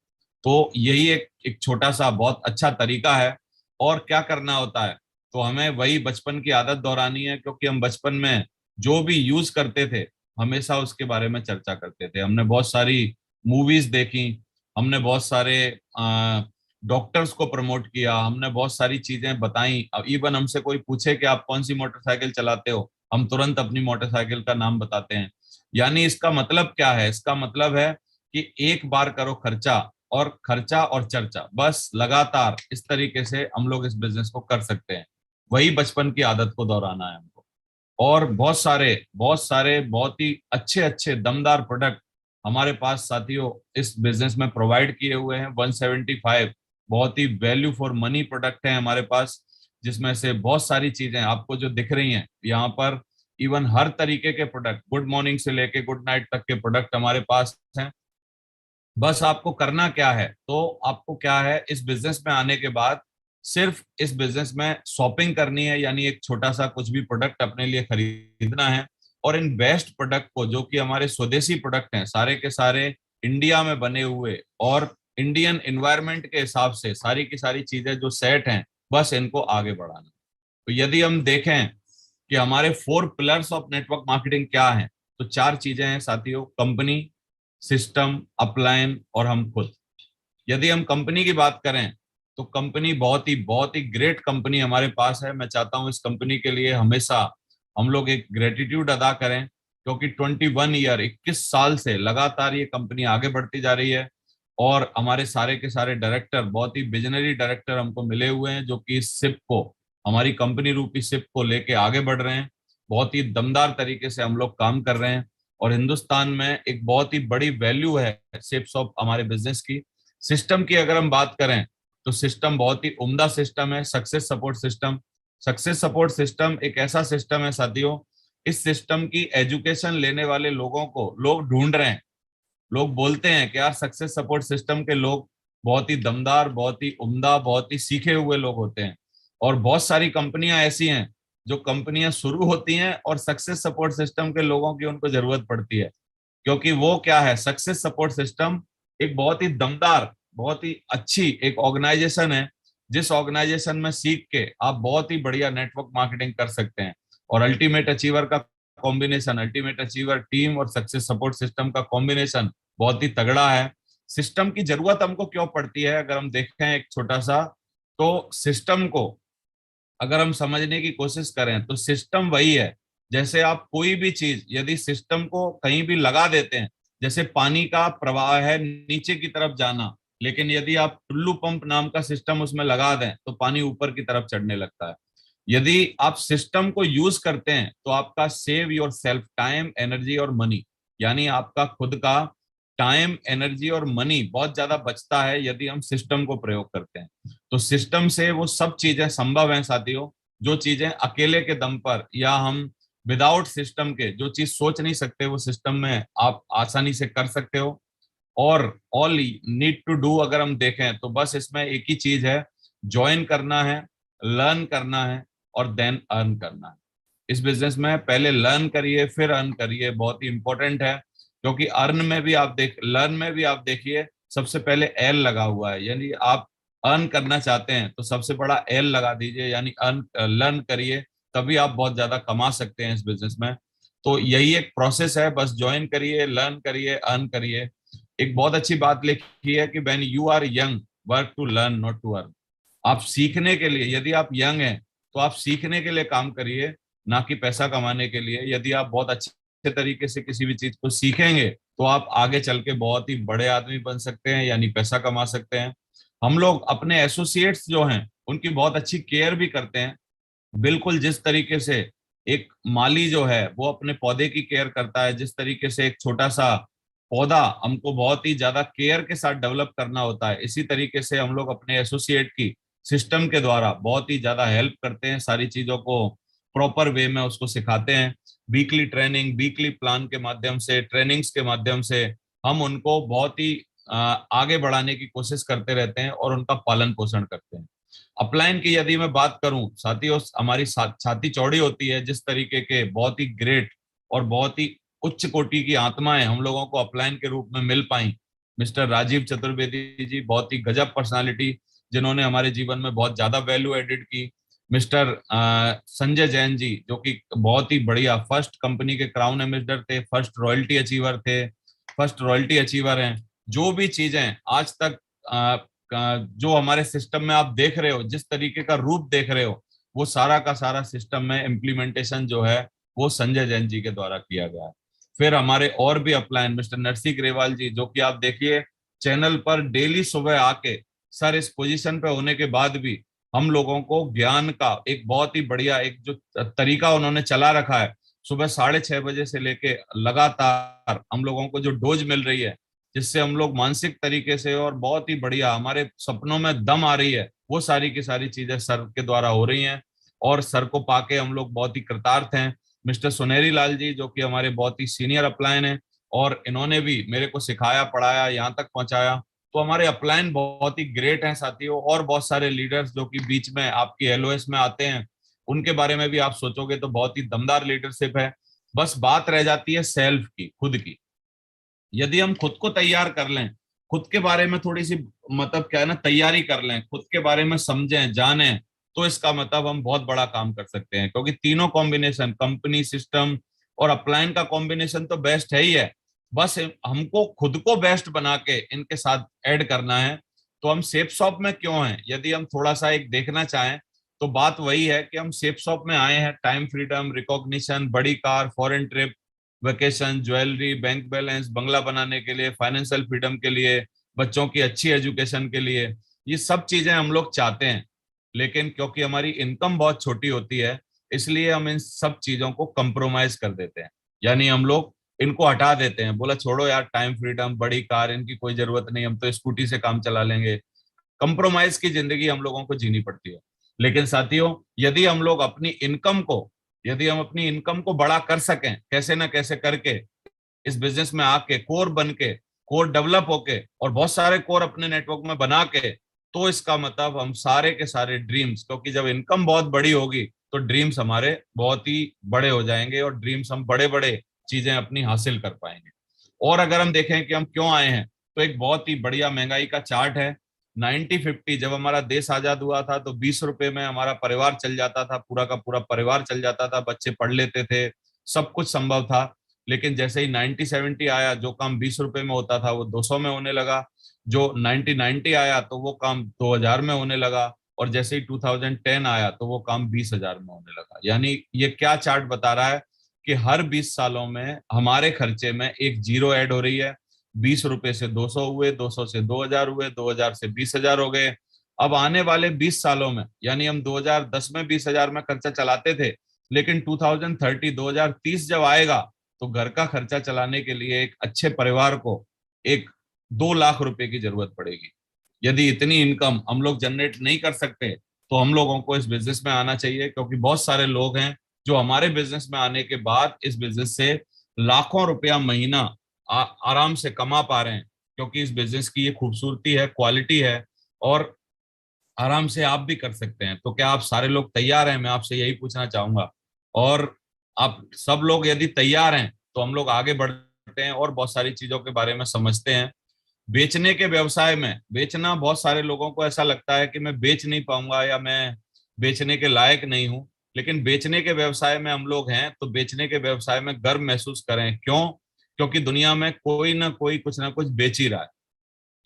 तो यही एक एक छोटा सा बहुत अच्छा तरीका है। और क्या करना होता है, तो हमें वही बचपन की आदत दोहरानी है, क्योंकि हम बचपन में जो भी यूज करते थे हमेशा उसके बारे में चर्चा करते थे। हमने बहुत सारी मूवीज देखी, हमने बहुत सारे डॉक्टर्स को प्रमोट किया, हमने बहुत सारी चीजें बताई। अब इवन हमसे कोई पूछे कि आप कौन सी मोटरसाइकिल चलाते हो, हम तुरंत अपनी मोटरसाइकिल का नाम बताते हैं। यानी इसका मतलब क्या है, इसका मतलब है कि एक बार करो खर्चा, और खर्चा और चर्चा, बस लगातार इस तरीके से हम लोग इस बिजनेस को कर सकते हैं। वही बचपन की आदत को दोहराना है हमको। और बहुत सारे बहुत ही अच्छे अच्छे दमदार प्रोडक्ट हमारे पास साथियों इस बिजनेस में प्रोवाइड किए हुए हैं। 175 बहुत ही वैल्यू फॉर मनी प्रोडक्ट है हमारे पास। जिसमें से बहुत सारी चीजें आपको जो दिख रही हैं यहाँ पर, इवन हर तरीके के प्रोडक्ट, गुड मॉर्निंग से लेके गुड नाइट तक के प्रोडक्ट हमारे पास हैं। बस आपको करना क्या है, तो आपको क्या है, इस बिजनेस में आने के बाद सिर्फ इस बिजनेस में शॉपिंग करनी है, यानी एक छोटा सा कुछ भी प्रोडक्ट अपने लिए खरीदना है, और इन बेस्ट प्रोडक्ट को, जो कि हमारे स्वदेशी प्रोडक्ट हैं, सारे के सारे इंडिया में बने हुए और इंडियन एनवायरनमेंट के हिसाब से सारी की सारी चीजें जो सेट हैं, बस इनको आगे बढ़ाना। तो यदि हम देखें कि हमारे 4 पिलर्स ऑफ नेटवर्क मार्केटिंग क्या हैं, तो 4 चीजें हैं साथियों: कंपनी, सिस्टम, अपलाइन और हम खुद। यदि हम कंपनी की बात करें तो कंपनी बहुत ही ग्रेट कंपनी हमारे पास है। मैं चाहता हूं इस कंपनी के लिए हमेशा हम लोग एक ग्रेटिट्यूड अदा करें, क्योंकि 21 ईयर 21 साल से लगातार ये कंपनी आगे बढ़ती जा रही है, और हमारे सारे के सारे डायरेक्टर, बहुत ही विजनरी डायरेक्टर हमको मिले हुए हैं, जो कि इस शिप को, हमारी कंपनी रूपी शिप को लेके आगे बढ़ रहे हैं। बहुत ही दमदार तरीके से हम लोग काम कर रहे हैं, और हिंदुस्तान में एक बहुत ही बड़ी वैल्यू है शिप्स ऑफ हमारे बिजनेस की। सिस्टम की अगर हम बात करें तो सिस्टम बहुत ही उम्दा सिस्टम है, success support system. Success support system एक ऐसा सिस्टम है साथियों, इस सिस्टम की एजुकेशन लेने वाले लोगों को लोग ढूंढ रहे हैं। लोग बोलते हैं कि यार सक्सेस सपोर्ट सिस्टम के लोग बहुत ही दमदार, बहुत ही उम्दा, बहुत ही सीखे हुए लोग होते हैं। और बहुत सारी कंपनियां ऐसी हैं जो कंपनियां शुरू होती हैं और सक्सेस सपोर्ट सिस्टम के लोगों की उनको जरूरत पड़ती है, क्योंकि वो क्या है, सक्सेस सपोर्ट सिस्टम एक बहुत ही दमदार, बहुत ही अच्छी एक ऑर्गेनाइजेशन है, जिस ऑर्गेनाइजेशन में सीख के आप बहुत ही बढ़िया नेटवर्क मार्केटिंग कर सकते हैं। और अल्टीमेट अचीवर का कॉम्बिनेशन, अल्टीमेट अचीवर टीम और सक्सेस सपोर्ट सिस्टम का कॉम्बिनेशन बहुत ही तगड़ा है। सिस्टम की जरूरत हमको क्यों पड़ती है, अगर हम देखें एक छोटा सा, तो सिस्टम को अगर हम समझने की कोशिश करें तो सिस्टम वही है, जैसे आप कोई भी चीज यदि सिस्टम को कहीं भी लगा देते हैं, जैसे पानी का प्रवाह है नीचे की तरफ जाना, लेकिन यदि आप टुल्लू पंप नाम का सिस्टम उसमें लगा दें तो पानी ऊपर की तरफ चढ़ने लगता है। यदि आप सिस्टम को यूज करते हैं तो आपका save your self time, energy और मनी, यानी आपका खुद का टाइम, एनर्जी और मनी बहुत ज्यादा बचता है यदि हम सिस्टम को प्रयोग करते हैं। तो सिस्टम से वो सब चीजें संभव हैं साथियों, जो चीजें अकेले के दम पर या हम विदाउट सिस्टम के जो चीज सोच नहीं सकते, वो सिस्टम में आप आसानी से कर सकते हो। और ऑल नीड टू डू अगर हम देखें तो बस इसमें एक ही चीज है, ज्वाइन करना है, लर्न करना है और देन अर्न करना है। इस बिजनेस में पहले लर्न करिए फिर अर्न करिए, बहुत ही इंपॉर्टेंट है, क्योंकि अर्न में भी आप लर्न में भी आप देखिए सबसे पहले एल लगा हुआ है, यानी आप अर्न करना चाहते हैं तो सबसे बड़ा एल लगा दीजिए, यानी अर्न, लर्न करिए, तभी आप बहुत ज्यादा कमा सकते हैं इस बिजनेस में। तो यही एक प्रोसेस है, बस ज्वाइन करिए, लर्न करिए, अर्न करिए। एक बहुत अच्छी बात लिखी है कि when you are young work to learn not to earn. आप सीखने के लिए, यदि आप यंग हैं तो आप सीखने के लिए काम करिए, ना कि पैसा कमाने के लिए। यदि आप बहुत अच्छे तरीके से किसी भी चीज को सीखेंगे तो आप आगे चल के बहुत ही बड़े आदमी बन सकते हैं, यानी पैसा कमा सकते हैं। हम लोग अपने एसोसिएट्स जो हैं उनकी बहुत अच्छी केयर भी करते हैं, बिल्कुल जिस तरीके से एक माली जो है वो अपने पौधे की केयर करता है, जिस तरीके से एक छोटा सा पौधा हमको बहुत ही ज्यादा केयर के साथ डेवलप करना होता है, इसी तरीके से हम लोग अपने एसोसिएट की सिस्टम के द्वारा बहुत ही ज्यादा हेल्प करते हैं, सारी चीजों को प्रॉपर वे में उसको सिखाते हैं। वीकली ट्रेनिंग, वीकली प्लान के माध्यम से, ट्रेनिंग्स के माध्यम से हम उनको बहुत ही आगे बढ़ाने की कोशिश करते रहते हैं और उनका पालन पोषण करते हैं। अपलाइन की यदि मैं बात करूं साथियों, हमारी छाती चौड़ी होती है, जिस तरीके के बहुत ही ग्रेट और बहुत ही उच्च कोटि की आत्माएं हम लोगों को अपलाइन के रूप में मिल पाई। मिस्टर राजीव चतुर्वेदी जी, बहुत ही गजब पर्सनालिटी, जिन्होंने हमारे जीवन में बहुत ज्यादा वैल्यू एडिड की। मिस्टर संजय जैन जी, जो कि बहुत ही बढ़िया फर्स्ट कंपनी के क्राउन एम्बेसडर थे, फर्स्ट रॉयल्टी अचीवर थे, फर्स्ट रॉयल्टी अचीवर हैं। जो भी चीजें आज तक जो हमारे सिस्टम में आप देख रहे हो, जिस तरीके का रूप देख रहे हो, वो सारा का सारा सिस्टम में इम्प्लीमेंटेशन जो है वो संजय जैन जी के द्वारा किया गया है। फिर हमारे और भी अपलाइन मिस्टर नरसिंह ग्रेवाल जी, जो कि आप देखिए चैनल पर डेली सुबह आके सर इस पोजीशन पे होने के बाद भी हम लोगों को ज्ञान का एक बहुत ही बढ़िया एक जो तरीका उन्होंने चला रखा है, सुबह 6:30 बजे से लेके लगातार हम लोगों को जो डोज मिल रही है, जिससे हम लोग मानसिक तरीके से और बहुत ही बढ़िया हमारे सपनों में दम आ रही है, वो सारी की सारी चीजें सर के द्वारा हो रही हैं और सर को पाके हम लोग बहुत ही कृतार्थ हैं। मिस्टर सुनेरी लाल जी जो कि हमारे बहुत ही सीनियर अपलाइन हैं और इन्होंने भी मेरे को सिखाया पढ़ाया यहाँ तक पहुंचाया। तो हमारे अपलाइन बहुत ही ग्रेट हैं साथियों। और बहुत सारे लीडर्स जो कि बीच में आपकी एलओएस में आते हैं, उनके बारे में भी आप सोचोगे तो बहुत ही दमदार लीडरशिप है। बस बात रह जाती है सेल्फ की, खुद की। यदि हम खुद को तैयार कर लें, खुद के बारे में थोड़ी सी मतलब क्या है ना तैयारी कर लें, खुद के बारे में समझें जानें, तो इसका मतलब हम बहुत बड़ा काम कर सकते हैं। क्योंकि तीनों कॉम्बिनेशन, कंपनी, सिस्टम और अपलाइन का कॉम्बिनेशन तो बेस्ट है ही है। बस हमको खुद को बेस्ट बना के इनके साथ ऐड करना है। तो हम सेफ शॉप में क्यों हैं, यदि हम थोड़ा सा एक देखना चाहें तो बात वही है कि हम सेफ शॉप में आए हैं टाइम फ्रीडम, रिकॉग्निशन, बड़ी car, foreign trip, vacation, jewellery, bank balance, बंगला बनाने के लिए, फाइनेंशियल फ्रीडम के लिए, बच्चों की अच्छी एजुकेशन के लिए। ये सब चीजें हम लोग चाहते हैं, लेकिन क्योंकि हमारी इनकम बहुत छोटी होती है इसलिए हम इन सब चीजों को कंप्रोमाइज कर देते हैं। यानी हम लोग इनको हटा देते हैं, बोला छोड़ो यार, टाइम फ्रीडम, बड़ी कार, इनकी कोई जरूरत नहीं, हम तो स्कूटी से काम चला लेंगे। कंप्रोमाइज की जिंदगी हम लोगों को जीनी पड़ती है। लेकिन साथियों, यदि हम अपनी इनकम को बड़ा कर सकें कैसे ना कैसे करके, इस बिजनेस में आके कोर बन के, कोर डेवलप होके और बहुत सारे कोर अपने नेटवर्क में बना के, तो इसका मतलब हम सारे के सारे ड्रीम्स, क्योंकि जब इनकम बहुत बड़ी होगी तो ड्रीम्स हमारे बहुत ही बड़े हो जाएंगे और ड्रीम्स हम बड़े बड़े चीजें अपनी हासिल कर पाएंगे। और अगर हम देखें कि हम क्यों आए हैं, तो एक बहुत ही बढ़िया महंगाई का चार्ट है। 1950 जब हमारा देश आजाद हुआ था तो 20 रुपए में हमारा परिवार चल जाता था, पूरा का पूरा परिवार चल जाता था, बच्चे पढ़ लेते थे, सब कुछ संभव था। लेकिन जैसे ही 1970 आया, जो काम 20 रुपए में होता था वो 200 में होने लगा। जो 1990 आया तो वो काम 2000 में होने लगा। और जैसे ही 2010 आया तो वो काम 20,000 में होने लगा। यानी ये क्या चार्ट बता रहा है कि हर 20 सालों में हमारे खर्चे में एक जीरो ऐड हो रही है। 20 रुपए से 200 हुए, 200 से 2000 हुए, 2000 से 20,000 हो गए। अब आने वाले 20 सालों में, यानी हम 2010 में 20,000 में खर्चा चलाते थे, लेकिन 2030 जब आएगा तो घर का खर्चा चलाने के लिए एक अच्छे परिवार को एक 2 लाख रुपए की जरूरत पड़ेगी। यदि इतनी इनकम हम लोग जनरेट नहीं कर सकते तो हम लोगों को इस बिजनेस में आना चाहिए। क्योंकि बहुत सारे लोग हैं जो हमारे बिजनेस में आने के बाद इस बिजनेस से लाखों रुपया महीना आराम से कमा पा रहे हैं। क्योंकि इस बिजनेस की ये खूबसूरती है, क्वालिटी है, और आराम से आप भी कर सकते हैं। तो क्या आप सारे लोग तैयार हैं, मैं आपसे यही पूछना चाहूंगा। और आप सब लोग यदि तैयार हैं तो हम लोग आगे बढ़ते हैं और बहुत सारी चीजों के बारे में समझते हैं। बेचने के व्यवसाय में, बेचना, बहुत सारे लोगों को ऐसा लगता है कि मैं बेच नहीं पाऊंगा या मैं बेचने के लायक नहीं हूं। लेकिन बेचने के व्यवसाय में हम लोग हैं तो बेचने के व्यवसाय में गर्व महसूस करें। क्यों? क्योंकि दुनिया में कोई ना कोई कुछ ना कुछ बेच ही रहा है।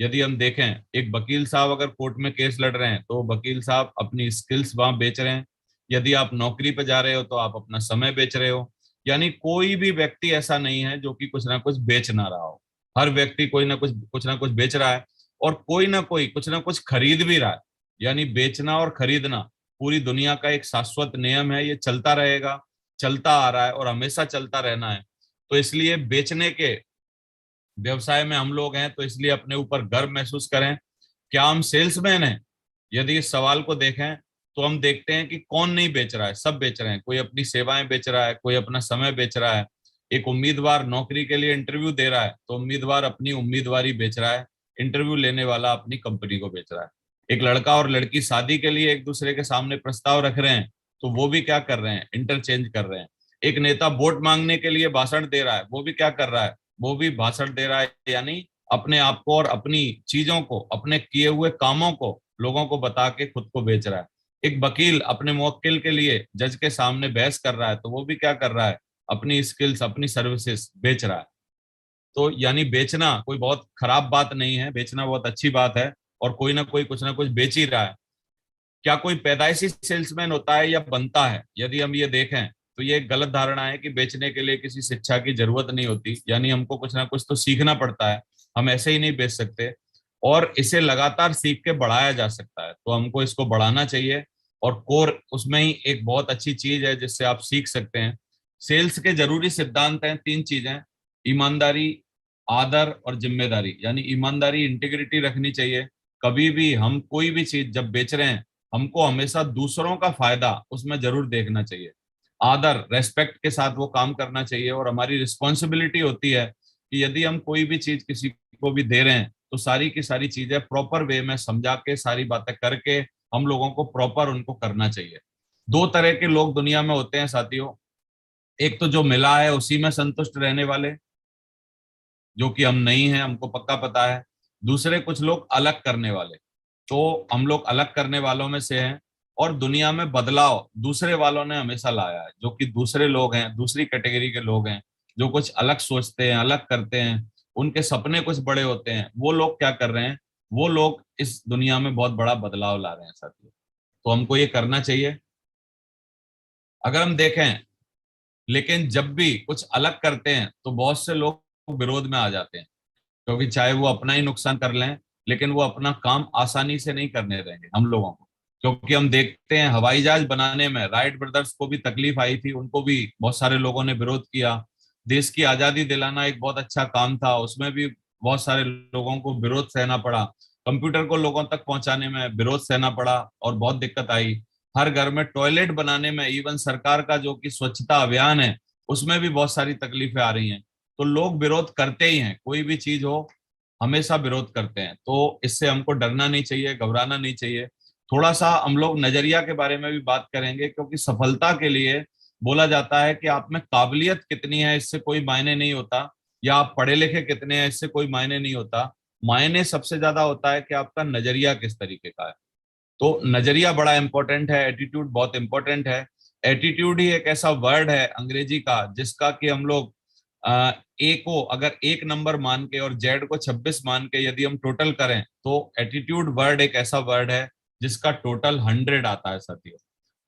यदि हम देखें, एक वकील साहब अगर कोर्ट में केस लड़ रहे हैं तो वकील साहब अपनी स्किल्स वहां बेच रहे हैं। यदि आप नौकरी पे जा रहे हो तो आप अपना समय बेच रहे हो। यानी कोई भी व्यक्ति ऐसा नहीं है जो कि कुछ ना कुछ बेच ना रहा हो। हर व्यक्ति कोई ना कुछ बेच रहा है और कोई ना कोई कुछ ना कुछ खरीद भी रहा है। यानी बेचना और खरीदना पूरी दुनिया का एक शाश्वत नियम है, ये चलता रहेगा, चलता आ रहा है और हमेशा चलता रहना है। तो इसलिए बेचने के व्यवसाय में हम लोग हैं तो इसलिए अपने ऊपर गर्व महसूस करें। क्या हम सेल्समैन हैं? यदि इस सवाल को देखें तो हम देखते हैं कि कौन नहीं बेच रहा है, सब बेच रहे हैं। कोई अपनी सेवाएं बेच रहा है, कोई अपना समय बेच रहा है। एक उम्मीदवार नौकरी के लिए इंटरव्यू दे रहा है तो उम्मीदवार अपनी उम्मीदवारी बेच रहा है, इंटरव्यू लेने वाला अपनी कंपनी को बेच रहा है। एक लड़का और लड़की शादी के लिए एक दूसरे के सामने प्रस्ताव रख रहे हैं तो वो भी क्या कर रहे हैं, इंटरचेंज कर रहे हैं। एक नेता वोट मांगने के लिए भाषण दे रहा है, वो भी क्या कर रहा है, वो भी भाषण दे रहा है। यानी अपने आप को और अपनी चीजों को, अपने किए हुए कामों को लोगों को बता के खुद को बेच रहा है। एक वकील अपने मुवक्किल के लिए जज के सामने बहस कर रहा है तो वो भी क्या कर रहा है, अपनी स्किल्स, अपनी सर्विसेज बेच रहा है। तो यानी बेचना कोई बहुत खराब बात नहीं है, बेचना बहुत अच्छी बात है और कोई ना कोई कुछ ना कुछ बेच ही रहा है। क्या कोई पैदाइशी सेल्समैन होता है या बनता है? यदि हम ये देखें तो ये एक गलत धारणा है कि बेचने के लिए किसी शिक्षा की जरूरत नहीं होती। यानी हमको कुछ ना कुछ तो सीखना पड़ता है, हम ऐसे ही नहीं बेच सकते। और इसे लगातार सीख के बढ़ाया जा सकता है, तो हमको इसको बढ़ाना चाहिए। और कोर उसमें ही एक बहुत अच्छी चीज है जिससे आप सीख सकते हैं। सेल्स के जरूरी सिद्धांत हैं, 3 चीजें: ईमानदारी, आदर और जिम्मेदारी। यानी ईमानदारी, इंटीग्रिटी रखनी चाहिए। कभी भी हम कोई भी चीज जब बेच रहे हैं, हमको हमेशा दूसरों का फायदा उसमें जरूर देखना चाहिए। आदर रेस्पेक्ट के साथ वो काम करना चाहिए, और हमारी रिस्पॉन्सिबिलिटी होती है कि यदि हम कोई भी चीज किसी को भी दे रहे हैं तो सारी की सारी चीजें प्रॉपर वे में समझा के, सारी बातें करके हम लोगों को प्रॉपर उनको करना चाहिए। दो तरह के लोग दुनिया में होते हैं साथियों। एक तो जो मिला है उसी में संतुष्ट रहने वाले, जो कि हम नहीं है, हमको पक्का पता है। दूसरे कुछ लोग अलग करने वाले। तो हम लोग अलग करने वालों में से हैं, और दुनिया में बदलाव दूसरे वालों ने हमेशा लाया है, जो कि दूसरे लोग हैं, दूसरी कैटेगरी के लोग हैं, जो कुछ अलग सोचते हैं, अलग करते हैं, उनके सपने कुछ बड़े होते हैं। वो लोग क्या कर रहे हैं, वो लोग इस दुनिया में बहुत बड़ा बदलाव ला रहे हैं साथियों। तो हमको ये करना चाहिए। अगर हम देखें, लेकिन जब भी कुछ अलग करते हैं तो बहुत से लोग विरोध में आ जाते हैं, क्योंकि चाहे वो अपना ही नुकसान कर लें, लेकिन वो अपना काम आसानी से नहीं करने देंगे हम लोगों को। क्योंकि हम देखते हैं हवाई जहाज बनाने में राइट ब्रदर्स को भी तकलीफ आई थी, उनको भी बहुत सारे लोगों ने विरोध किया। देश की आजादी दिलाना एक बहुत अच्छा काम था, उसमें भी बहुत सारे लोगों को विरोध सहना पड़ा। कंप्यूटर को लोगों तक पहुंचाने में विरोध सहना पड़ा और बहुत दिक्कत आई। हर घर में टॉयलेट बनाने में, इवन सरकार का जो कि स्वच्छता अभियान है, उसमें भी बहुत सारी तकलीफें आ रही हैं। तो लोग विरोध करते ही हैं, कोई भी चीज हो हमेशा विरोध करते हैं। तो इससे हमको डरना नहीं चाहिए, घबराना नहीं चाहिए। थोड़ा सा हम लोग नजरिया के बारे में भी बात करेंगे, क्योंकि सफलता के लिए बोला जाता है कि आप में काबिलियत कितनी है इससे कोई मायने नहीं होता, या आप पढ़े लिखे कितने हैं इससे कोई मायने नहीं होता। मायने सबसे ज्यादा होता है कि आपका नजरिया किस तरीके का है। तो नजरिया बड़ा इंपॉर्टेंट है, एटीट्यूड बहुत इंपॉर्टेंट है। एटीट्यूड ही एक ऐसा वर्ड है अंग्रेजी का जिसका कि हम लोग ए को अगर 1 नंबर मान के और जेड को 26 मान के यदि हम टोटल करें, तो एटीट्यूड वर्ड एक ऐसा वर्ड है जिसका टोटल 100 आता है साथियों।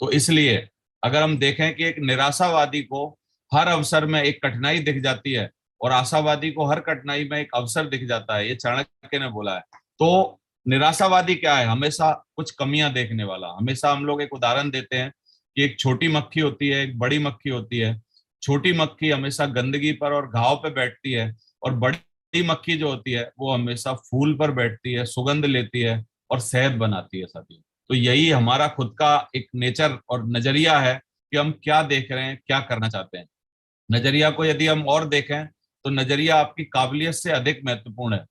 तो इसलिए अगर हम देखें कि एक निराशावादी को हर अवसर में एक कठिनाई दिख जाती है, और आशावादी को हर कठिनाई में एक अवसर दिख जाता है, ये चाणक्य ने बोला है। तो निराशावादी क्या है, हमेशा कुछ कमियां देखने वाला। हमेशा हम लोग एक उदाहरण देते हैं कि एक छोटी मक्खी होती है, एक बड़ी मक्खी होती है। छोटी मक्खी हमेशा गंदगी पर और घाव पे बैठती है, और बड़ी मक्खी जो होती है वो हमेशा फूल पर बैठती है, सुगंध लेती है और शहद बनाती है साथियों। तो यही हमारा खुद का एक नेचर और नजरिया है कि हम क्या देख रहे हैं, क्या करना चाहते हैं। नजरिया को यदि हम और देखें तो नजरिया आपकी काबिलियत से अधिक महत्वपूर्ण है।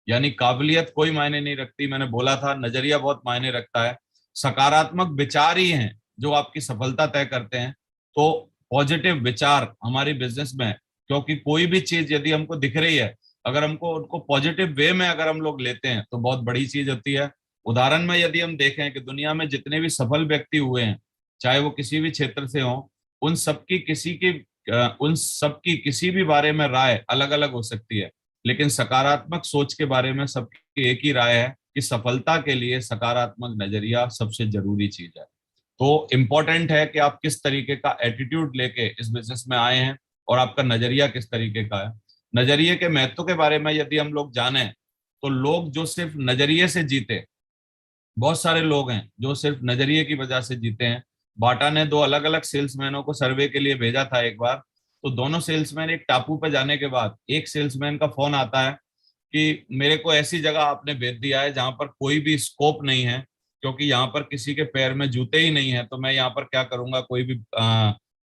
यानी काबिलियत कोई मायने नहीं रखती, मैंने बोला था, नजरिया बहुत मायने रखता है। सकारात्मक विचार ही हैं जो आपकी सफलता तय करते हैं। तो पॉजिटिव विचार हमारी बिजनेस में, क्योंकि कोई भी चीज यदि हमको दिख रही है, अगर हमको उनको पॉजिटिव वे में अगर हम लोग लेते हैं तो बहुत बड़ी चीज होती है। उदाहरण में यदि हम देखें कि दुनिया में जितने भी सफल व्यक्ति हुए हैं, चाहे वो किसी भी क्षेत्र से हों, उन सबकी किसी की उन सबकी किसी भी बारे में राय अलग अलग हो सकती है, लेकिन सकारात्मक सोच के बारे में सबकी एक ही राय है कि सफलता के लिए सकारात्मक नजरिया सबसे जरूरी चीज है। तो इम्पोर्टेंट है कि आप किस तरीके का एटीट्यूड लेके इस बिजनेस में आए हैं, और आपका नजरिया किस तरीके का है। नजरिए के महत्व के बारे में यदि हम लोग जाने, तो लोग जो सिर्फ नजरिए से जीते, बहुत सारे लोग हैं जो सिर्फ नजरिए की वजह से जीते हैं। बाटा ने 2 अलग अलग सेल्समैनों को सर्वे के लिए भेजा था एक बार। तो दोनों सेल्समैन एक टापू पे जाने के बाद एक सेल्समैन का फोन आता है कि मेरे को ऐसी जगह आपने भेज दिया है जहां पर कोई भी स्कोप नहीं है, क्योंकि यहाँ पर किसी के पैर में जूते ही नहीं है, तो मैं यहाँ पर क्या करूंगा, कोई भी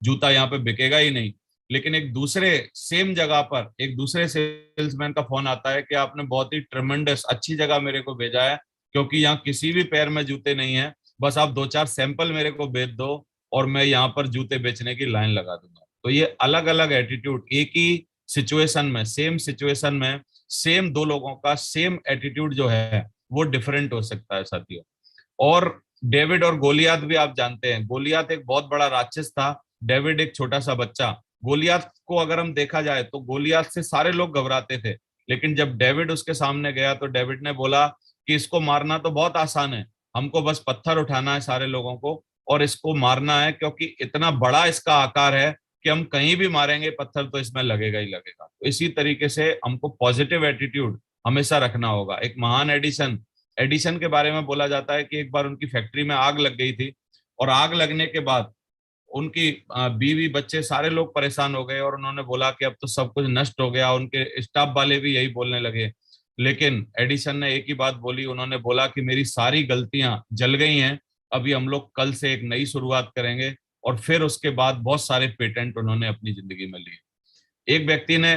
जूता यहाँ पे बिकेगा ही नहीं। लेकिन एक दूसरे सेम जगह पर एक दूसरे सेल्समैन का फोन आता है कि आपने बहुत ही ट्रेमेंडस अच्छी जगह मेरे को भेजा है, क्योंकि यहाँ किसी भी पैर में जूते नहीं है, बस आप 2-4 सैंपल मेरे को भेज दो और मैं यहाँ पर जूते बेचने की लाइन लगा दूंगा। तो ये अलग अलग एटीट्यूड, एक ही सिचुएशन में, सेम सिचुएशन में सेम दो लोगों का सेम एटीट्यूड जो है वो डिफरेंट हो सकता है साथियों। और डेविड और गोलियात भी आप जानते हैं। गोलियात एक बहुत बड़ा राक्षस था, डेविड एक छोटा सा बच्चा। गोलियात को अगर हम देखा जाए तो गोलियात से सारे लोग घबराते थे, लेकिन जब डेविड उसके सामने गया तो डेविड ने बोला कि इसको मारना तो बहुत आसान है, हमको बस पत्थर उठाना है सारे लोगों को और इसको मारना है, क्योंकि इतना बड़ा इसका आकार है कि हम कहीं भी मारेंगे पत्थर तो इसमें लगेगा ही लगेगा। तो इसी तरीके से हमको पॉजिटिव एटीट्यूड हमेशा रखना होगा। एक महान एडिसन एडिशन के बारे में बोला जाता है कि एक बार उनकी फैक्ट्री में आग लग गई थी, और आग लगने के बाद उनकी बीवी बच्चे सारे लोग परेशान हो गए, और उन्होंने बोला कि अब तो सब कुछ नष्ट हो गया। उनके स्टाफ वाले भी यही बोलने लगे लेकिन एडिसन ने एक ही बात बोली, उन्होंने बोला कि मेरी सारी गलतियां जल गई हैं, अभी हम लोग कल से एक नई शुरुआत करेंगे। और फिर उसके बाद बहुत सारे पेटेंट उन्होंने अपनी जिंदगी में लिए। एक व्यक्ति ने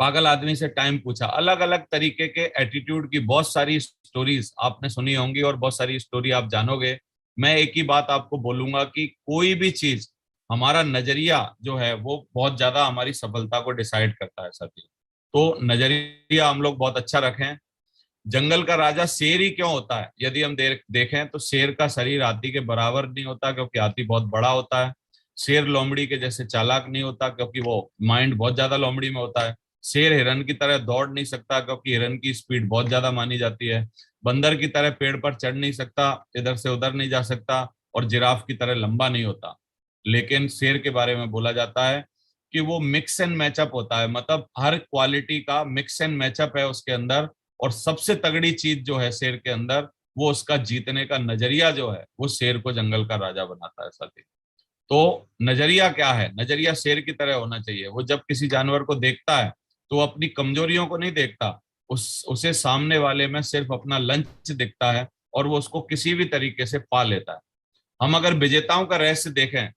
पागल आदमी से टाइम पूछा, अलग अलग तरीके के एटीट्यूड की बहुत सारी स्टोरीज आपने सुनी होंगी और बहुत सारी स्टोरी आप जानोगे। मैं एक ही बात आपको बोलूंगा कि कोई भी चीज, हमारा नजरिया जो है वो बहुत ज्यादा हमारी सफलता को डिसाइड करता है साथियों। तो नजरिया हम लोग बहुत अच्छा रखें। जंगल का राजा शेर ही क्यों होता है? यदि हम देखें तो शेर का शरीर हाथी के बराबर नहीं होता, क्योंकि हाथी बहुत बड़ा होता है। शेर लोमड़ी के जैसे चालाक नहीं होता, क्योंकि वो माइंड बहुत ज्यादा लोमड़ी में होता है। शेर हिरन की तरह दौड़ नहीं सकता, क्योंकि हिरन की स्पीड बहुत ज्यादा मानी जाती है। बंदर की तरह पेड़ पर चढ़ नहीं सकता, इधर से उधर नहीं जा सकता। और जिराफ की तरह लंबा नहीं होता। लेकिन शेर के बारे में बोला जाता है कि वो मिक्स एंड मैचअप होता है, मतलब हर क्वालिटी का मिक्स एंड मैचअप है उसके अंदर। और सबसे तगड़ी चीज जो है शेर के अंदर, वो उसका जीतने का नजरिया जो है, वो शेर को जंगल का राजा बनाता है साथी। तो नजरिया क्या है? नजरिया शेर की तरह होना चाहिए। वो जब किसी जानवर को देखता है तो अपनी कमजोरियों को नहीं देखता, उसे सामने वाले में सिर्फ अपना लंच दिखता है, और वो उसको किसी भी तरीके से पा लेता है। हम अगर विजेताओं का रहस्य देखें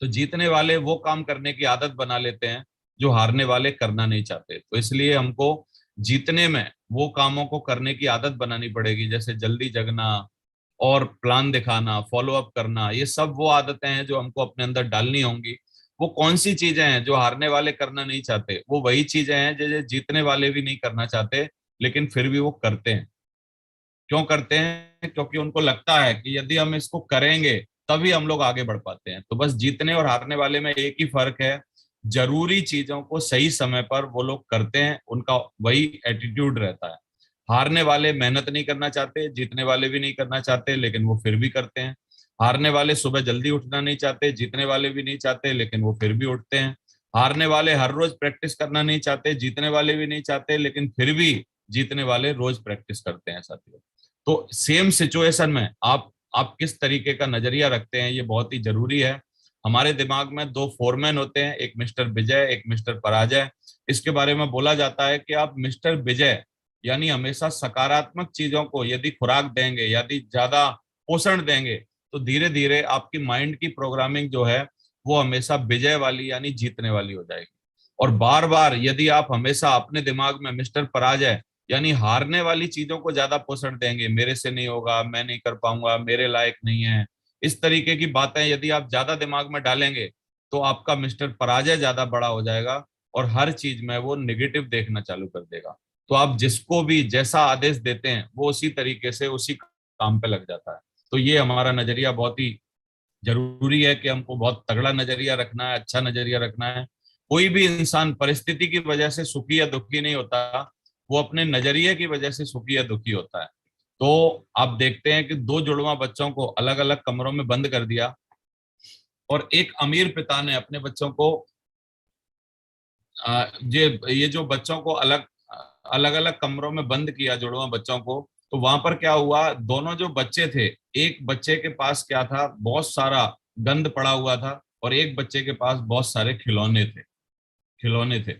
तो जीतने वाले वो काम करने की आदत बना लेते हैं जो हारने वाले करना नहीं चाहते। तो इसलिए हमको जीतने में वो कामों को करने की आदत बनानी पड़ेगी, जैसे जल्दी जगना और प्लान दिखाना, फॉलो अप करना। ये सब वो आदतें हैं जो हमको अपने अंदर डालनी होंगी। वो कौन सी चीजें हैं जो हारने वाले करना नहीं चाहते? वो वही चीजें हैं जो जीतने वाले भी नहीं करना चाहते, लेकिन फिर भी वो करते हैं। क्यों करते हैं? क्योंकि उनको लगता है कि यदि हम इसको करेंगे तभी हम लोग आगे बढ़ पाते हैं। तो बस जीतने और हारने वाले में एक ही फर्क है, जरूरी चीजों को सही समय पर वो लोग करते हैं, उनका वही एटीट्यूड रहता है। हारने वाले मेहनत नहीं करना चाहते, जीतने वाले भी नहीं करना चाहते, लेकिन वो फिर भी करते हैं। हारने वाले सुबह जल्दी उठना नहीं चाहते, जीतने वाले भी नहीं चाहते, लेकिन वो फिर भी उठते हैं। हारने वाले हर रोज प्रैक्टिस करना नहीं चाहते, जीतने वाले भी नहीं चाहते, लेकिन फिर भी जीतने वाले रोज प्रैक्टिस करते हैं साथियों। तो सेम सिचुएशन में आप किस तरीके का नजरिया रखते हैं, ये बहुत ही जरूरी है। हमारे दिमाग में दो फोरमैन होते हैं, एक मिस्टर विजय, एक मिस्टर पराजय। इसके बारे में बोला जाता है कि आप मिस्टर विजय यानी हमेशा सकारात्मक चीजों को यदि खुराक देंगे, यदि ज्यादा पोषण देंगे, तो धीरे धीरे आपकी माइंड की प्रोग्रामिंग जो है वो हमेशा विजय वाली यानी जीतने वाली हो जाएगी। और बार बार यदि आप हमेशा अपने दिमाग में मिस्टर पराजय यानी हारने वाली चीजों को ज्यादा पोषण देंगे, मेरे से नहीं होगा, मैं नहीं कर पाऊंगा, मेरे लायक नहीं है, इस तरीके की बातें यदि आप ज्यादा दिमाग में डालेंगे, तो आपका मिस्टर पराजय ज्यादा बड़ा हो जाएगा और हर चीज में वो निगेटिव देखना चालू कर देगा। तो आप जिसको भी जैसा आदेश देते हैं वो उसी तरीके से उसी काम पे लग जाता है। तो ये हमारा नजरिया बहुत ही जरूरी है कि हमको बहुत तगड़ा नजरिया रखना है, अच्छा नजरिया रखना है। कोई भी इंसान परिस्थिति की वजह से सुखी या दुखी नहीं होता, वो अपने नजरिए की वजह से सुखी या दुखी होता है। तो आप देखते हैं कि दो जुड़वा बच्चों को अलग अलग कमरों में बंद कर दिया, और एक अमीर पिता ने अपने बच्चों को ये जो बच्चों को अलग अलग अलग कमरों में बंद किया, जुड़वा बच्चों को, तो वहां पर क्या हुआ, दोनों जो बच्चे थे, एक बच्चे के पास क्या था, बहुत सारा गंद पड़ा हुआ था, और एक बच्चे के पास बहुत सारे खिलौने थे।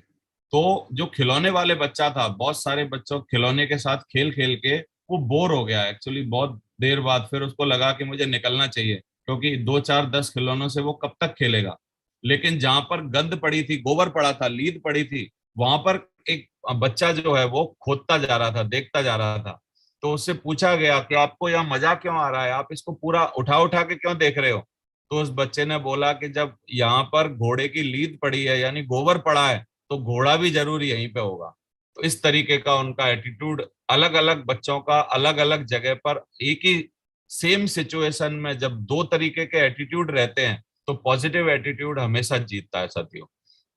तो जो खिलौने वाले बच्चा था, बहुत सारे बच्चों खिलौने के साथ खेल खेल के वो बोर हो गया एक्चुअली बहुत देर बाद। फिर उसको लगा कि मुझे निकलना चाहिए, क्योंकि 2 4 10 खिलौनों से वो कब तक खेलेगा। लेकिन जहां पर गंद पड़ी थी, गोबर पड़ा था, लीद पड़ी थी, वहां पर एक बच्चा जो है वो खोदता जा रहा था, देखता जा रहा था। तो उससे पूछा गया कि आपको यहाँ मजा क्यों आ रहा है, आप इसको पूरा उठा उठा के क्यों देख रहे हो? तो उस बच्चे ने बोला कि जब यहाँ पर घोड़े की लीद पड़ी है यानी गोबर पड़ा है, तो घोड़ा भी जरूर यहीं पे होगा। तो इस तरीके का उनका एटीट्यूड, अलग अलग बच्चों का अलग अलग जगह पर एक ही सेम सिचुएशन में जब दो तरीके के एटीट्यूड रहते हैं, तो पॉजिटिव एटीट्यूड हमेशा जीतता है साथियों।